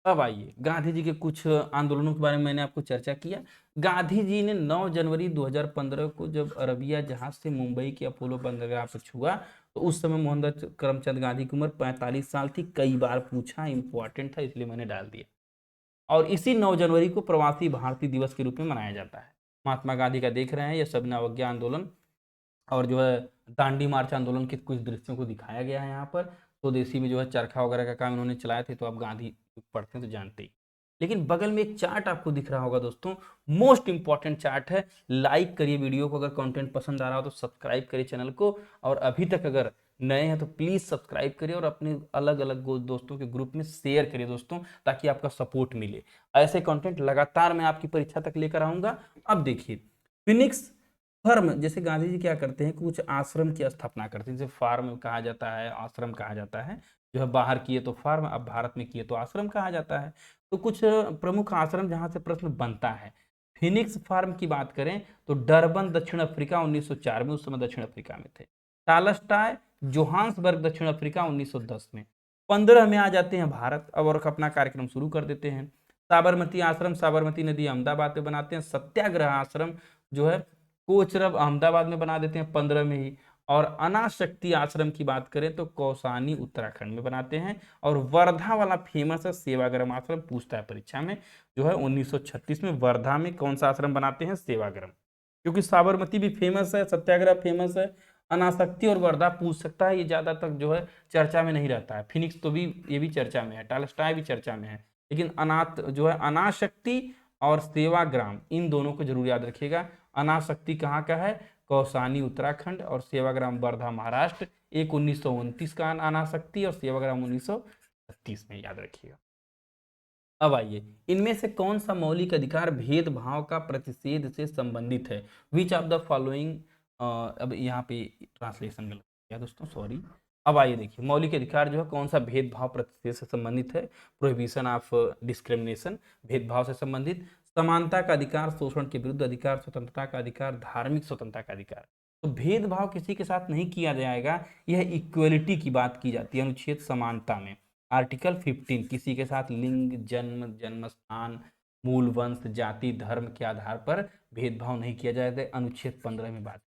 अब आइए, गांधी जी के कुछ आंदोलनों के बारे में मैंने आपको चर्चा किया। गांधी जी ने 9 जनवरी 2015 को जब अरबिया जहाज से मुंबई के अपोलो बंदरगाह पर छुआ, तो उस समय मोहनदास करमचंद गांधी की उम्र 45 साल थी। कई बार पूछा, इंपॉर्टेंट था इसलिए मैंने डाल दिया। और इसी 9 जनवरी को प्रवासी भारतीय दिवस के रूप में मनाया जाता है। महात्मा गांधी का देख रहे हैं ये सविनय अवज्ञा आंदोलन और जो है दांडी मार्च आंदोलन के कुछ दृश्यों को दिखाया गया है यहाँ पर। स्वदेशी में जो है चरखा वगैरह का काम इन्होंने चलाए थे, तो आप गांधी पढ़ते हैं तो जानते ही। लेकिन बगल में एक चार्ट आपको दिख रहा होगा दोस्तों, मोस्ट इंपॉर्टेंट चार्ट है। लाइक करिए वीडियो को, अगर कंटेंट पसंद आ रहा हो तो सब्सक्राइब करिए चैनल को, और अभी तक अगर नए हैं तो प्लीज सब्सक्राइब करिए और अपने अलग अलग दोस्तों के ग्रुप में शेयर करिए दोस्तों, ताकि आपका सपोर्ट मिले। ऐसे कंटेंट लगातार मैं आपकी परीक्षा तक लेकर आऊंगा। अब देखिए, फिनिक्स धर्म, जैसे गांधी जी क्या करते हैं, कुछ आश्रम की स्थापना करते हैं, जैसे फार्म कहा जाता है, आश्रम कहा जाता है, जो है बाहर किए तो फार्म, अब भारत में किए तो आश्रम कहा जाता है। तो कुछ प्रमुख आश्रम जहां से प्रश्न बनता है, फिनिक्स फार्म की बात करें तो डरबन दक्षिण अफ्रीका 1904 में, उस समय दक्षिण अफ्रीका में थे। टालस्टाय जोहान्सबर्ग दक्षिण अफ्रीका 1910 में। 15 में आ जाते हैं भारत, अब और अपना कार्यक्रम शुरू कर देते हैं। साबरमती आश्रम, साबरमती नदी अहमदाबाद में बनाते हैं। सत्याग्रह आश्रम जो है कोचरब अहमदाबाद में बना देते हैं 15 में ही। और अनाशक्ति आश्रम की बात करें तो कौसानी उत्तराखंड में बनाते हैं। और वर्धा वाला फेमस है सेवाग्राम आश्रम, पूछता है परीक्षा में, जो है 1936 में वर्धा में कौन सा आश्रम बनाते हैं, सेवाग्राम। क्योंकि साबरमती भी फेमस है, सत्याग्रह फेमस है, अनासक्ति और वर्धा पूछ सकता है, ये ज्यादा तक जो है चर्चा में नहीं रहता है। फिनिक्स तो भी, ये भी चर्चा में है, टालस्टाय भी चर्चा में है, लेकिन अनाथ जो है अनाशक्ति और सेवाग्राम, इन दोनों को जरूर याद रखिएगा। अनाशक्ति कहाँ का है, कौसानी उत्तराखंड, और सेवाग्राम वर्धा महाराष्ट्र। एक 1929 का अनाशक्ति और सेवाग्राम 1936 में, याद रखिएगा। अब आइए, इनमें से कौन सा मौलिक अधिकार भेदभाव का प्रतिषेध से संबंधित है, विच ऑफ द फॉलोइंग। अब यहाँ पे ट्रांसलेशन गलत किया दोस्तों, सॉरी। अब आइए देखिए, मौलिक अधिकार जो है कौन सा भेदभाव प्रतिषेध से संबंधित है, प्रोहिबिशन ऑफ डिस्क्रिमिनेशन, भेदभाव से संबंधित। समानता का अधिकार, शोषण के विरुद्ध अधिकार, स्वतंत्रता का अधिकार, धार्मिक स्वतंत्रता का अधिकार। तो भेदभाव किसी के साथ नहीं किया जाएगा, यह इक्वलिटी की बात की जाती है अनुच्छेद समानता में। आर्टिकल 15, किसी के साथ लिंग, जन्म, जन्म स्थान, मूल वंश, जाति, धर्म के आधार पर भेदभाव नहीं किया जाएगा, अनुच्छेद 15 में बात।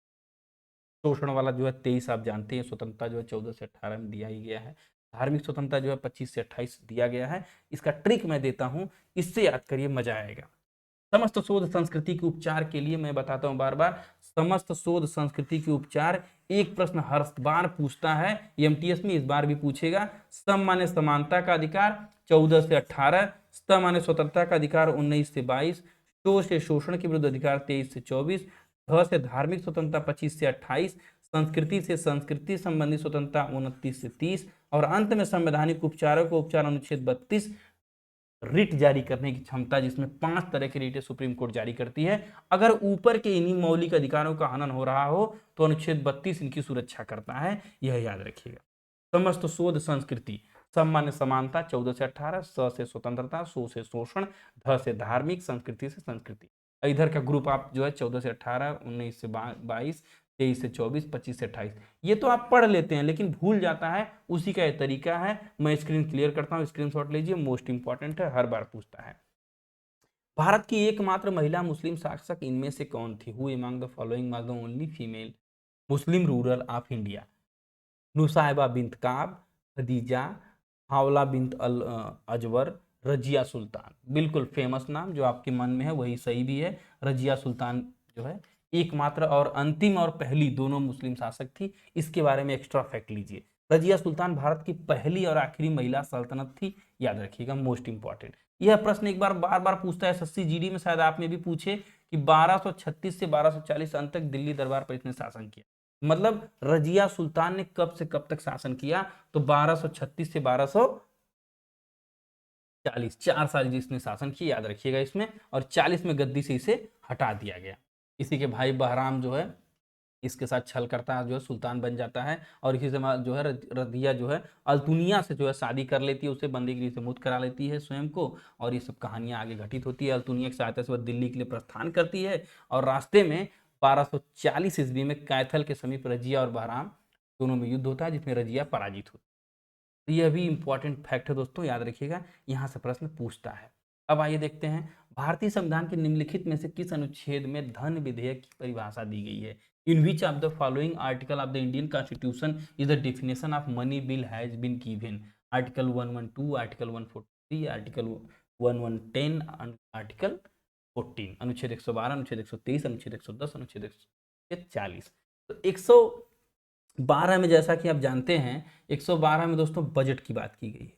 शोषण वाला जो है 23 आप जानते हैं, स्वतंत्रता जो है 14 से 18 में दिया ही गया है। धार्मिक स्वतंत्रता जो है 25 से 28 दिया गया है। इसका ट्रिक मैं देता हूं, इससे याद करिए, मजा आएगा। समस्त शोध संस्कृति के उपचार के लिए मैं बताता हूं बार बार, समस्त शोध संस्कृति के उपचार। एक प्रश्न हर बार पूछता है एमटीएस में, इस बार भी पूछेगा। सम माने समानता का अधिकार 14 से 18, स्त माने स्वतंत्रता का अधिकार 19 से 22, शो से शोषण के विरुद्ध अधिकार 23 से 24, ध से धार्मिक स्वतंत्रता 25 से 28, संस्कृति से संस्कृति संबंधी स्वतंत्रता 29 से 30, और अंत में संवैधानिक उपचारों को उपचार अनुच्छेद 32, रिट जारी करने की क्षमता, जिसमें 5 तरह की रिटें सुप्रीम कोर्ट जारी करती है। अगर ऊपर के इन्हीं मौलिक अधिकारों का हनन हो रहा हो तो अनुच्छेद 32 इनकी सुरक्षा करता है, यह याद रखिएगा। समस्त शोध संस्कृति, सामान्य समानता 14 से 18, स से स्वतंत्रता, शो से शोषण, ध से धार्मिक, संस्कृति से संस्कृति। इधर का ग्रुप आप जो है 14 से 18, 19 से 22, 23 से 24, 25 से 28, ये तो आप पढ़ लेते हैं लेकिन भूल जाता है, उसी का यह तरीका है। मैं स्क्रीन क्लियर करता हूँ, स्क्रीनशॉट लीजिए, मोस्ट इंपॉर्टेंट है, हर बार पूछता है। भारत की एकमात्र महिला मुस्लिम शासक इनमें से कौन थी, who among the following was the only female Muslim ruler of India. Nusaiba bint Kaab, Khadija, Hawla bint al Azwar, Razia Sultan. बिल्कुल फेमस नाम, जो आपके मन में है वही सही भी है। रजिया सुल्तान जो है एकमात्र और अंतिम और पहली दोनों मुस्लिम शासक थी। इसके बारे में एक्स्ट्रा फैक्ट लीजिए, रजिया सुल्तान भारत की पहली और आखिरी महिला सल्तनत थी, याद रखिएगा, मोस्ट इंपॉर्टेंट। यह प्रश्न एक बार बार बार पूछता है एसएससी जीडी में, शायद आप में भी पूछे कि 1236 से 1240 अंत तक दिल्ली दरबार पर इसने शासन किया। मतलब रजिया सुल्तान ने कब से कब तक शासन किया, तो 1236 से 1240, 4 साल जिसने शासन किया, याद रखिएगा इसमें। और 40 में गद्दी से इसे हटा दिया गया। इसी के भाई बहराम जो है इसके साथ छल करता है, जो है सुल्तान बन जाता है, और इसी से जो है रदिया जो है अल्तुनिया से जो है शादी कर लेती है, उसे बंदीगिरी से मुक्त करा लेती है स्वयं को। और ये सब कहानियां आगे घटित होती है। अल्तुनिया की सहायता से वह दिल्ली के लिए प्रस्थान करती है, और रास्ते में 1240 ईस्वी में कैथल के समीप रजिया और बहराम दोनों में युद्ध होता है, जिसमें रजिया पराजित होती है। तो यह भी इंपॉर्टेंट फैक्ट है दोस्तों, याद रखिएगा, यहाँ से प्रश्न पूछता है। अब आइए देखते हैं, भारतीय संविधान के निम्नलिखित में से किस अनुच्छेद में धन विधेयक की परिभाषा दी गई है। In which of the following article of the Indian constitution is the definition of money bill has been given. Article 112, article 143, article 1110, article 14, अनुच्छेद 112, अनुच्छेद 123, अनुच्छेद 110, अनुच्छेद 140। तो 112 में, जैसा कि आप जानते हैं, 112 में दोस्तों बजट की बात की गई है।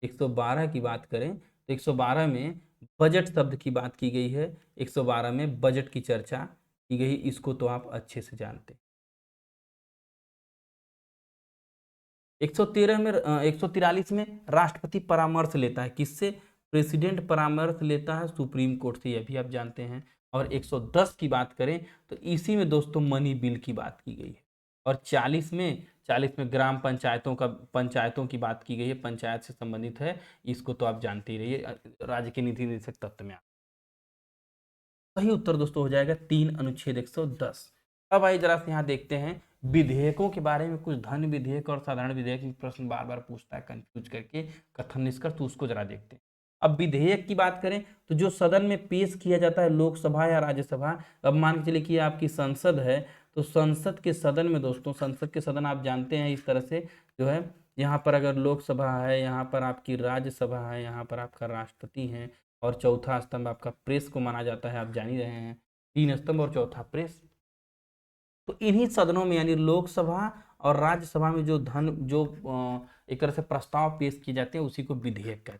112 की बात करें तो 112 में बजट शब्द की बात की गई है। 112 में बजट की चर्चा की गई, इसको तो आप अच्छे से जानते हैं। 113 में 143 में राष्ट्रपति परामर्श लेता है, किससे, प्रेसिडेंट परामर्श लेता है सुप्रीम कोर्ट से, यह भी आप जानते हैं। और 110 की बात करें तो इसी में दोस्तों मनी बिल की बात की गई है। और 40 में ग्राम पंचायतों की बात की गई है, पंचायत से संबंधित है। इसको तो आप जानते ही रहिए, राज्य के निधि निदेशक तत्व में। सही उत्तर दोस्तों हो जाएगा 3 अनुच्छेद 110। अब आइए जरा से यहाँ देखते हैं विधेयकों के बारे में। कुछ धन विधेयक और साधारण विधेयक में प्रश्न बार बार पूछता है कंफ्यूज करके कथन निष्कर्ष, तो उसको जरा देखते हैं। अब विधेयक की बात करें तो जो सदन में पेश किया जाता है, लोकसभा या राज्यसभा, अब मान के चलिए कि आपकी संसद है, तो संसद के सदन में दोस्तों, संसद के सदन आप जानते हैं इस तरह से जो है, यहाँ पर अगर लोकसभा है, यहाँ पर आपकी राज्यसभा है, यहाँ पर आपका राष्ट्रपति है, और चौथा स्तंभ आपका प्रेस को माना जाता है, आप जान ही रहे हैं, 3 स्तंभ और चौथा प्रेस। तो इन्हीं सदनों में यानी लोकसभा और राज्यसभा में जो एक तरह से प्रस्ताव पेश किए जाते हैं उसी को विधेयक कहते हैं।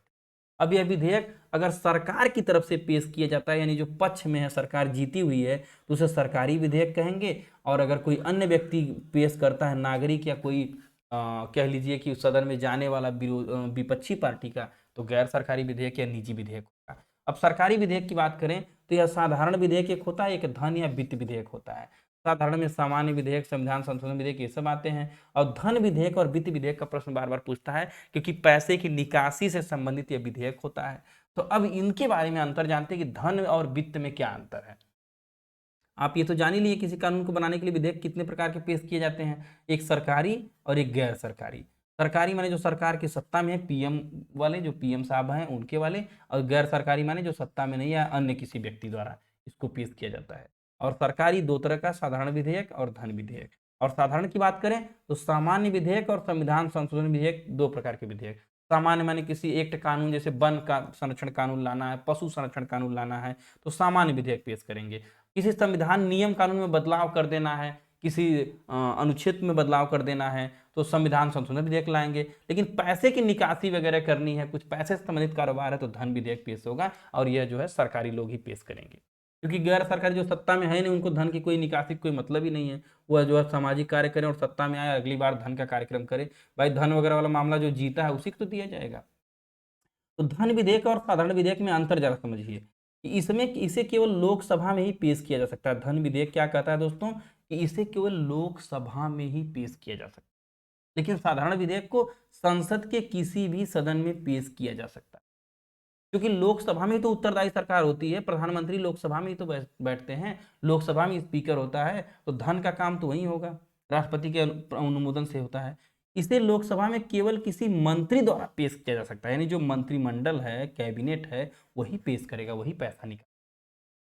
अब यह विधेयक अगर सरकार की तरफ से पेश किया जाता है, यानी जो पक्ष में है, सरकार जीती हुई है, तो उसे सरकारी विधेयक कहेंगे। और अगर कोई अन्य व्यक्ति पेश करता है, नागरिक या कोई कह लीजिए कि सदन में जाने वाला विपक्षी पार्टी का, तो गैर सरकारी विधेयक या निजी विधेयक होगा। अब सरकारी विधेयक की बात करें तो यह साधारण विधेयक एक होता है, एक धन या वित्त विधेयक होता है। साधारण में सामान्य विधेयक, संविधान संशोधन विधेयक, ये सब आते हैं। और धन विधेयक और वित्त विधेयक का प्रश्न बार बार पूछता है, क्योंकि पैसे की निकासी से संबंधित यह विधेयक होता है। तो अब इनके बारे में अंतर जानते हैं कि धन और वित्त में क्या अंतर है। आप ये तो जान ही लिए किसी कानून को बनाने के लिए विधेयक कितने प्रकार के पेश किए जाते हैं, एक सरकारी और एक गैर सरकारी। सरकारी माने जो सरकार की सत्ता में है, पीएम वाले, जो पीएम साहब हैं उनके वाले, और गैर सरकारी माने जो सत्ता में नहीं है, अन्य किसी व्यक्ति द्वारा इसको पेश किया जाता है। और सरकारी दो तरह का, साधारण विधेयक और धन विधेयक। और साधारण की बात करें तो सामान्य विधेयक और संविधान संशोधन विधेयक, दो प्रकार के विधेयक। सामान्य माने किसी एक्ट कानून, जैसे वन का संरक्षण कानून लाना है, पशु संरक्षण कानून लाना है, तो सामान्य विधेयक पेश करेंगे। किसी संविधान नियम कानून में बदलाव कर देना है, किसी अनुच्छेद में बदलाव कर देना है, तो संविधान संशोधन विधेयक लाएंगे। लेकिन पैसे की निकासी वगैरह करनी है, कुछ पैसे से संबंधित कारोबार है, तो धन विधेयक पेश होगा। और यह जो है सरकारी लोग ही पेश करेंगे, क्योंकि गैर सरकारी जो सत्ता में है नहीं, उनको धन की कोई निकासी कोई मतलब ही नहीं है। वह जो है सामाजिक कार्य करें और सत्ता में आए, अगली बार धन का कार्यक्रम करे। भाई धन वगैरह वाला मामला जो जीता है उसी को तो दिया जाएगा। तो धन विधेयक और साधारण विधेयक में अंतर जरा समझिए कि इसमें इसे केवल लोकसभा में ही पेश किया जा सकता है। धन विधेयक क्या कहता है दोस्तों, कि इसे केवल लोकसभा में ही पेश किया जा सकता है, लेकिन साधारण विधेयक को संसद के किसी भी सदन में पेश किया जा सकता है। क्योंकि लोकसभा में तो उत्तरदायी सरकार होती है, प्रधानमंत्री लोकसभा में ही तो बैठते हैं, लोकसभा में स्पीकर होता है, तो धन का काम तो वही होगा, राष्ट्रपति के अनुमोदन से होता है। इसे लोकसभा में केवल किसी मंत्री द्वारा पेश किया जा सकता है, यानी जो मंत्रिमंडल है, कैबिनेट है, वही पेश करेगा, वही पैसा निकालेगा।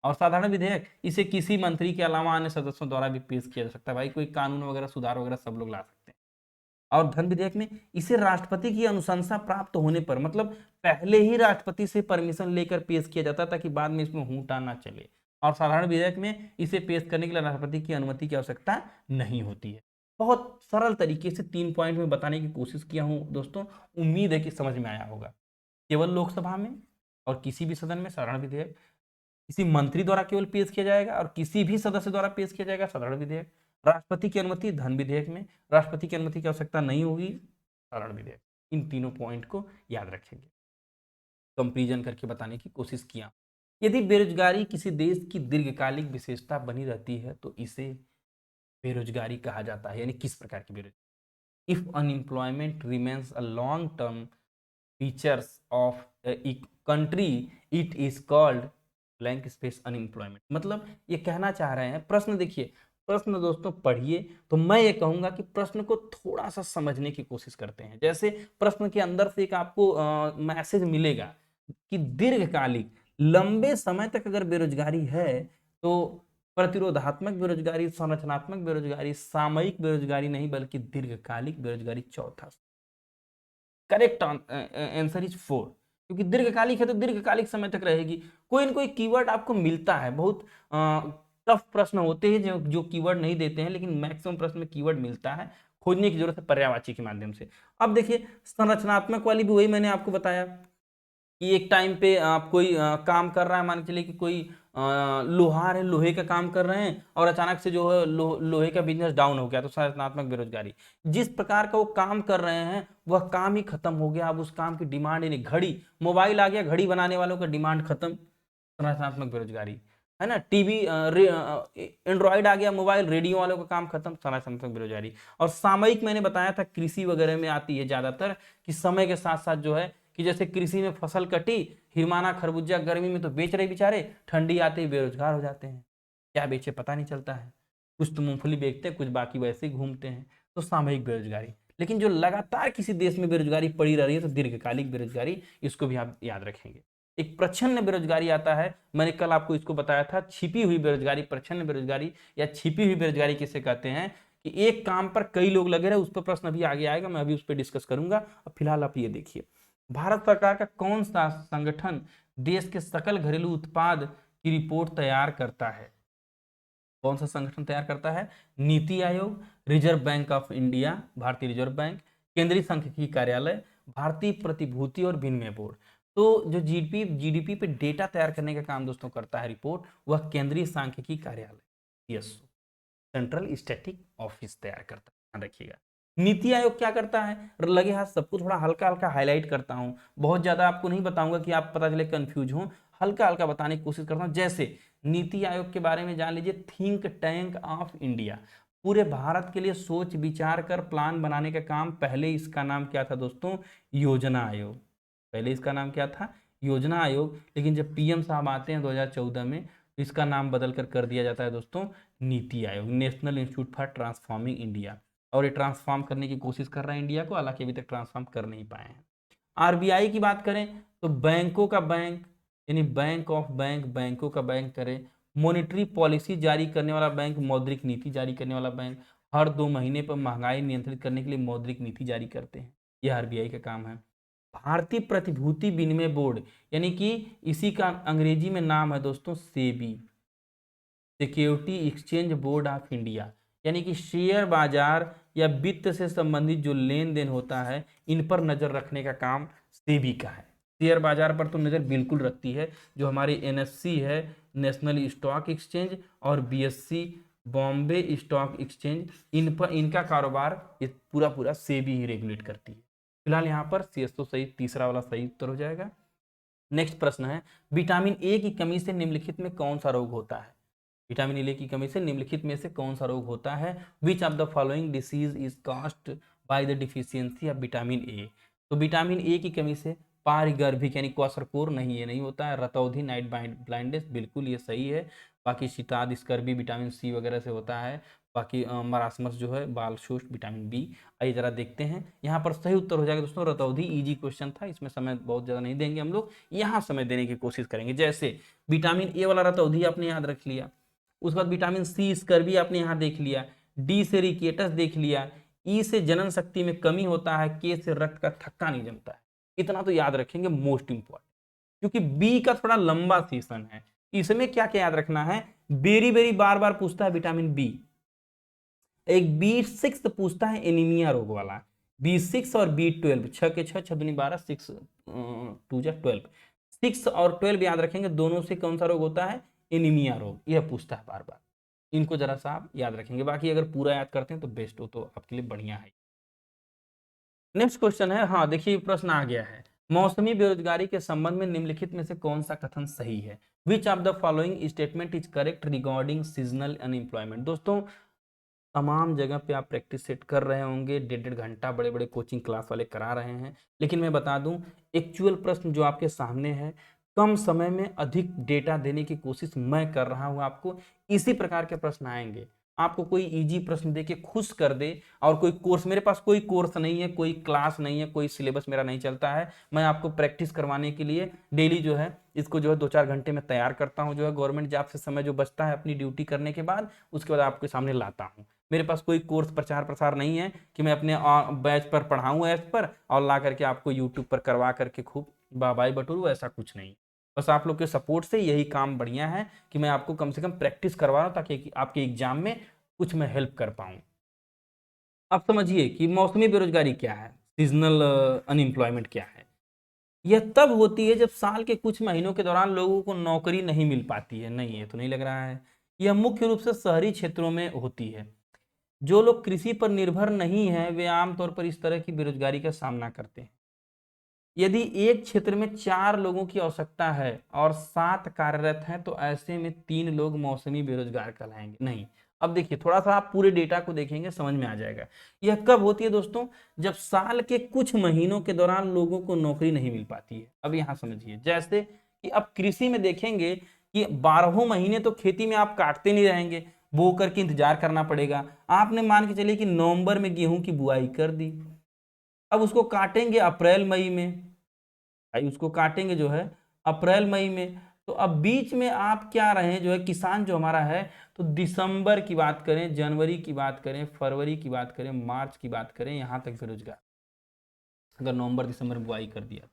और साधारण विधेयक इसे किसी मंत्री के अलावा अन्य सदस्यों द्वारा भी पेश किया जा सकता है। भाई कोई कानून वगैरह, सुधार वगैरह सब लोग ला सकते हैं। और धन विधेयक में इसे राष्ट्रपति की अनुशंसा प्राप्त होने पर, मतलब पहले ही राष्ट्रपति से परमिशन लेकर पेश किया जाता है, ताकि बाद में इसमें हूंटा ना चले। और साधारण विधेयक में इसे पेश करने के लिए राष्ट्रपति की अनुमति की आवश्यकता नहीं होती है। बहुत सरल तरीके से 3 पॉइंट में बताने की कोशिश किया हूं दोस्तों, उम्मीद है कि समझ में आया होगा। केवल लोकसभा में और किसी भी सदन में साधारण विधेयक, किसी मंत्री द्वारा केवल पेश किया जाएगा, और किसी भी सदस्य द्वारा पेश किया जाएगा साधारण विधेयक। राष्ट्रपति की अनुमति धन विधेयक में, राष्ट्रपति की अनुमति की आवश्यकता नहीं होगी साधारण विधेयक। इन तीनों पॉइंट को याद रखेंगे, कंपैरिजन करके बताने की कोशिश किया। यदि बेरोजगारी किसी देश की दीर्घकालिक विशेषता बनी रहती है तो इसे बेरोजगारी कहा जाता है। यानी किस प्रकार की बेरोजगारी, if unemployment remains a long term features of country, it is called blank space unemployment. मतलब ये कहना चाह रहे हैं, प्रश्न देखिए, प्रश्न दोस्तों पढ़िए तो मैं ये कहूंगा कि प्रश्न को थोड़ा सा समझने की कोशिश करते हैं। जैसे प्रश्न के अंदर से एक आपको मैसेज मिलेगा कि दीर्घकालिक, लंबे समय तक अगर बेरोजगारी है तो प्रतिरोधात्मक बेरोजगारी, संरचनात्मक बेरोजगारी, सामयिक बेरोजगारी नहीं बल्कि दीर्घकालिक बेरोजगारी चौथा। करेक्ट आंसर इज 4, क्योंकि दीर्घकालिक है तो दीर्घकालिक समय तक रहेगी। कोई न कोई कीवर्ड आपको मिलता है, बहुत टफ प्रश्न होते हैं जो कीवर्ड नहीं देते हैं, लेकिन मैक्सिमम प्रश्न में कीवर्ड मिलता है, खोजने की जरूरत है पर्यायवाची के माध्यम से। अब देखिए संरचनात्मक वाली भी वही मैंने आपको बताया कि एक टाइम पे आप कोई काम कर रहा है, मान के चलिए कि कोई लोहार है, लोहे का काम कर रहे हैं, और अचानक से जो है लोहे का बिजनेस डाउन हो गया, तो संरचनात्मक बेरोजगारी। जिस प्रकार का वो काम कर रहे हैं वह काम ही खत्म हो गया, अब उस काम की डिमांड ही नहीं। घड़ी, मोबाइल आ गया, घड़ी बनाने वालों का डिमांड खत्म, संरचनात्मक बेरोजगारी। है ना, टीवी, एंड्रॉइड आ गया, मोबाइल, रेडियो वालों का काम खत्म, सारा समय बेरोजगारी। और सामयिक मैंने बताया था कृषि वगैरह में आती है ज्यादातर, कि समय के साथ साथ जो है कि जैसे कृषि में फसल कटी, हिरमाना खरबूजा गर्मी में तो बेच रहे बेचारे, ठंडी आते ही बेरोजगार हो जाते हैं, क्या बेचे पता नहीं चलता है, कुछ तो मूंगफली बेचते हैं, कुछ बाकी वैसे ही घूमते हैं, तो सामयिक बेरोजगारी। लेकिन जो लगातार किसी देश में बेरोजगारी पड़ी रह रही है तो दीर्घकालिक बेरोजगारी, इसको भी आप याद रखेंगे। एक प्रच्छन्न बेरोजगारी आता है, मैंने कल आपको इसको बताया था, छिपी हुई बेरोजगारी, प्रच्छन्न बेरोजगारी या छिपी हुई बेरोजगारी किसे कहते हैं, कि एक काम पर कई लोग लगे रहे, उस पर प्रश्न अभी आगे आएगा, मैं अभी उस पर डिस्कस करूंगा। अब फिलहाल आप ये देखिए, भारत सरकार का कौन सा संगठन देश के सकल घरेलू उत्पाद की रिपोर्ट तैयार करता है? कौन सा संगठन तैयार करता है? NITI Aayog, reserve bank of India, भारतीय रिजर्व बैंक, केंद्रीय सांख्यिकी कार्यालय, भारतीय प्रतिभूति और विनिमय बोर्ड। तो जो जीडीपी पे डेटा तैयार करने का काम दोस्तों करता है रिपोर्ट, वह केंद्रीय सांख्यिकी कार्यालय, सीएसओ, सेंट्रल स्टैटिक ऑफिस तैयार करता है, ध्यान रखिएगा। नीति आयोग क्या करता है, लगे हाथ सबको थोड़ा हल्का हल्का हाईलाइट करता हूं, बहुत ज्यादा आपको नहीं बताऊंगा कि आप पता चले कंफ्यूज हो, हल्का हल्का बताने की कोशिश करता हूं। जैसे नीति आयोग के बारे में जान लीजिए, थिंक टैंक ऑफ इंडिया, पूरे भारत के लिए सोच विचार कर प्लान बनाने का काम, पहले इसका नाम क्या था दोस्तों? योजना आयोग। पहले इसका नाम क्या था? योजना आयोग। लेकिन जब पीएम साहब आते हैं 2014 में, तो इसका नाम बदल कर दिया जाता है दोस्तों NITI Aayog, national institute for transforming India. और ये ट्रांसफॉर्म करने की कोशिश कर रहा है इंडिया को, हालांकि अभी तक ट्रांसफॉर्म कर नहीं पाए हैं। आरबीआई की बात करें तो बैंकों का बैंक, यानी बैंक ऑफ बैंक, बैंकों का बैंक करें। मॉनेटरी पॉलिसी जारी करने वाला बैंक, मौद्रिक नीति जारी करने वाला बैंक, हर 2 महीने पर महंगाई नियंत्रित करने के लिए मौद्रिक नीति जारी करते हैं, यह आरबीआई का काम है। भारतीय प्रतिभूति विनिमय बोर्ड, यानी कि इसी का अंग्रेजी में नाम है दोस्तों SEBI, security exchange board of India, यानी कि शेयर बाजार या वित्त से संबंधित जो लेन देन होता है, इन पर नजर रखने का काम सेबी का है। शेयर बाजार पर तो नजर बिल्कुल रखती है, जो हमारी एनएससी है, नेशनल स्टॉक एक्सचेंज, और बीएससी, बॉम्बे स्टॉक एक्सचेंज, इन पर इनका कारोबार ये पूरा पूरा सेबी ही रेगुलेट करती है। फिलहाल यहाँ पर सीएसओ सही, तीसरा वाला सही उत्तर हो जाएगा। नेक्स्ट प्रश्न है, विटामिन ए की कमी से निम्नलिखित में कौन सा रोग होता है? विटामिन ए की कमी से निम्नलिखित में से कौन सा रोग होता है? Which of the following disease is caused by the deficiency of vitamin A? तो विटामिन ए की कमी से पारगर्भिक यानी क्वाशरकोर, नहीं ये नहीं होता है। रतौंधी, नाइट ब्लाइंडनेस, बिल्कुल ये सही है। बाकी शीताद, स्कर्वी विटामिन सी वगैरह से होता है। बाकी मरासमस जो है, बाल शोष्ठ विटामिन बी। आइए जरा देखते हैं, यहाँ पर सही उत्तर हो जाएगा दोस्तों रतौंधी। इजी क्वेश्चन था, इसमें समय बहुत ज्यादा नहीं देंगे हम लोग, यहाँ समय देने की कोशिश करेंगे। जैसे विटामिन ए वाला रतौंधी आपने याद रख लिया, उसके बाद विटामिन सी स्कर्वी आपने यहाँ देख लिया, डी से रिकेटस देख लिया, ई से जनन शक्ति में कमी होता है, के से रक्त का थक्का नहीं जमता है। इतना तो याद रखेंगे, मोस्ट इंपॉर्टेंट। क्योंकि बी का थोड़ा लंबा सेशन है, इसमें क्या क्या याद रखना है, बेरी बेरी बार बार पूछता है विटामिन बी। एक बी6 पूछता है एनीमिया रोग वाला, बी6 और बी12, 6 के 6, 6 दूनी 12, 6 2 जा 12, 6 और 12 याद रखेंगे, दोनों से कौन सा रोग होता है? एनीमिया रोग, यह पूछता है बार बार। इनको जरा सा आप याद रखेंगे, बाकी अगर पूरा याद करते हैं तो बेस्ट हो, तो आपके लिए बढ़िया है। नेक्स्ट क्वेश्चन है, हाँ देखिए प्रश्न आ गया है, मौसमी बेरोजगारी के संबंध में निम्नलिखित में से कौन सा कथन सही है? Which of the following statement is correct regarding seasonal unemployment? दोस्तों तमाम जगह पे आप प्रैक्टिस सेट कर रहे होंगे, 1.5 घंटा बड़े बड़े कोचिंग क्लास वाले करा रहे हैं, लेकिन मैं बता दूं एक्चुअल प्रश्न जो आपके सामने है, कम समय में अधिक डेटा देने की कोशिश मैं कर रहा हूं आपको। इसी प्रकार के प्रश्न आएंगे, आपको कोई इजी प्रश्न दे के खुश कर दे, और कोई कोर्स, मेरे पास कोई कोर्स नहीं है, कोई क्लास नहीं है, कोई सिलेबस मेरा नहीं चलता है, मैं आपको प्रैक्टिस करवाने के लिए डेली जो है इसको जो है 2-4 घंटे में तैयार करता हूं, जो है गवर्नमेंट जॉब से समय जो बचता है अपनी ड्यूटी करने के बाद, उसके बाद आपके सामने लाता हूं। मेरे पास कोई कोर्स प्रचार प्रसार नहीं है कि मैं अपने बैच पर पढ़ाऊं ऐप पर और ला करके आपको यूट्यूब पर करवा करके खूब बाबाई बटोरू, ऐसा कुछ नहीं। बस आप लोग के सपोर्ट से यही काम बढ़िया है कि मैं आपको कम से कम प्रैक्टिस करवा रहा हूं, ताकि आपके एग्जाम में कुछ मैं हेल्प कर पाऊं। अब समझिए कि मौसमी बेरोजगारी क्या है, सीजनल अनएम्प्लॉयमेंट क्या है। यह तब होती है जब साल के कुछ महीनों के दौरान लोगों को नौकरी नहीं मिल पाती है। नहीं, ये तो नहीं लग रहा है। यह मुख्य रूप से शहरी क्षेत्रों में होती है। जो लोग कृषि पर निर्भर नहीं है, वे आमतौर पर इस तरह की बेरोजगारी का सामना करते हैं। यदि एक क्षेत्र में 4 लोगों की आवश्यकता है और 7 कार्यरत हैं तो ऐसे में 3 लोग मौसमी बेरोजगार कहलाएंगे। नहीं, अब देखिए थोड़ा सा आप पूरे डेटा को देखेंगे समझ में आ जाएगा। यह कब होती है दोस्तों? जब साल के कुछ महीनों के दौरान लोगों को नौकरी नहीं मिल पाती है। अब यहाँ समझिए, जैसे कि अब कृषि में देखेंगे कि 12 महीने तो खेती में आप काटते नहीं रहेंगे, बो करके इंतजार करना पड़ेगा। आपने मान के चलिए कि नवंबर में गेहूं की बुआई कर दी, अब उसको काटेंगे अप्रैल मई में, भाई उसको काटेंगे जो है अप्रैल मई में। तो अब बीच में आप क्या रहे जो है किसान जो हमारा है, तो दिसंबर की बात करें, जनवरी की बात करें, फरवरी की बात करें, मार्च की बात करें, यहाँ तक बेरोजगार, अगर नवंबर दिसंबर में बुआई कर दिया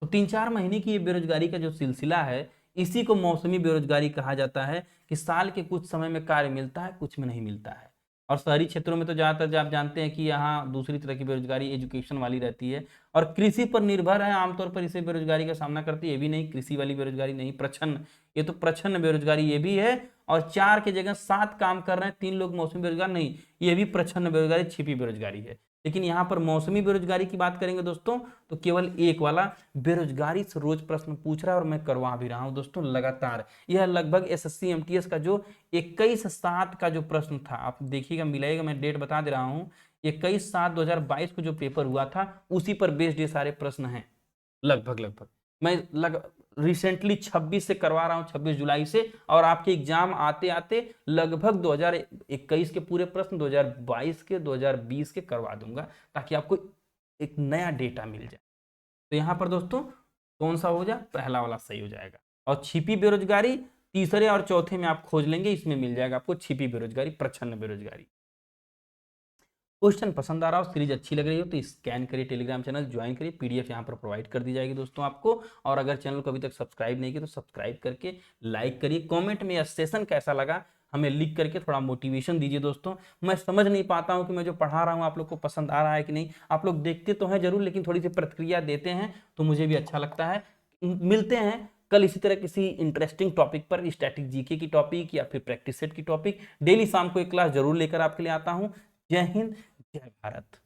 तो 3-4 महीने की ये बेरोजगारी का जो सिलसिला है, इसी को मौसमी बेरोजगारी कहा जाता है कि साल के कुछ समय में कार्य मिलता है, कुछ में नहीं मिलता है। और शहरी क्षेत्रों में तो ज़्यादातर आप जानते हैं कि यहाँ दूसरी तरह की बेरोजगारी एजुकेशन वाली रहती है और कृषि पर निर्भर है, आमतौर पर इसे बेरोजगारी का सामना करती है। ये भी नहीं कृषि वाली बेरोजगारी नहीं, प्रच्छन्न, ये तो प्रच्छन्न बेरोजगारी ये भी है। और 4 की जगह 7 काम कर रहे हैं, 3 लोग मौसमी बेरोजगार नहीं, ये भी प्रच्छन्न बेरोजगारी, छिपी बेरोजगारी है। लेकिन यहाँ पर मौसमी बेरोजगारी की बात करेंगे दोस्तों, तो केवल एक वाला बेरोजगारी से रोज प्रश्न पूछ रहा है और मैं करवा भी रहा हूं दोस्तों लगातार। यह लगभग एसएससी एमटीएस का जो 21/7 का जो प्रश्न था, आप देखिएगा मिलाइएगा, मैं डेट बता दे रहा हूं, 21/7/2022 को जो पेपर हुआ था उसी पर बेस्ड ये सारे प्रश्न हैं लगभग लगभग। मैं रिसेंटली 26 से करवा रहा हूं, 26 जुलाई से, और आपके एग्जाम आते आते लगभग 2021 के पूरे प्रश्न 2022 के 2020 के करवा दूंगा, ताकि आपको एक नया डेटा मिल जाए। तो यहाँ पर दोस्तों कौन सा हो जाए, पहला वाला सही हो जाएगा। और छिपी बेरोजगारी तीसरे और चौथे में आप खोज लेंगे, इसमें मिल जाएगा आपको छिपी बेरोजगारी, प्रच्छन्न बेरोजगारी। क्वेश्चन पसंद आ रहा हो, सीरीज अच्छी लग रही हो तो स्कैन करिए, टेलीग्राम चैनल ज्वाइन करिए, पीडीएफ यहाँ पर प्रोवाइड कर दी जाएगी दोस्तों आपको। और अगर चैनल को अभी तक सब्सक्राइब नहीं किया तो सब्सक्राइब करके लाइक करिए। कमेंट में यह सेशन कैसा लगा हमें लिख करके थोड़ा मोटिवेशन दीजिए दोस्तों। मैं समझ नहीं पाता हूँ कि मैं जो पढ़ा रहा हूँ आप लोग को पसंद आ रहा है कि नहीं। आप लोग देखते तो हैं जरूर, लेकिन थोड़ी सी प्रतिक्रिया देते हैं तो मुझे भी अच्छा लगता है। मिलते हैं कल इसी तरह किसी इंटरेस्टिंग टॉपिक पर, स्टैटिक जीके की टॉपिक या फिर प्रैक्टिस सेट की टॉपिक। डेली शाम को एक क्लास जरूर लेकर आपके लिए आता हूँ। जय हिंद, जय भारत।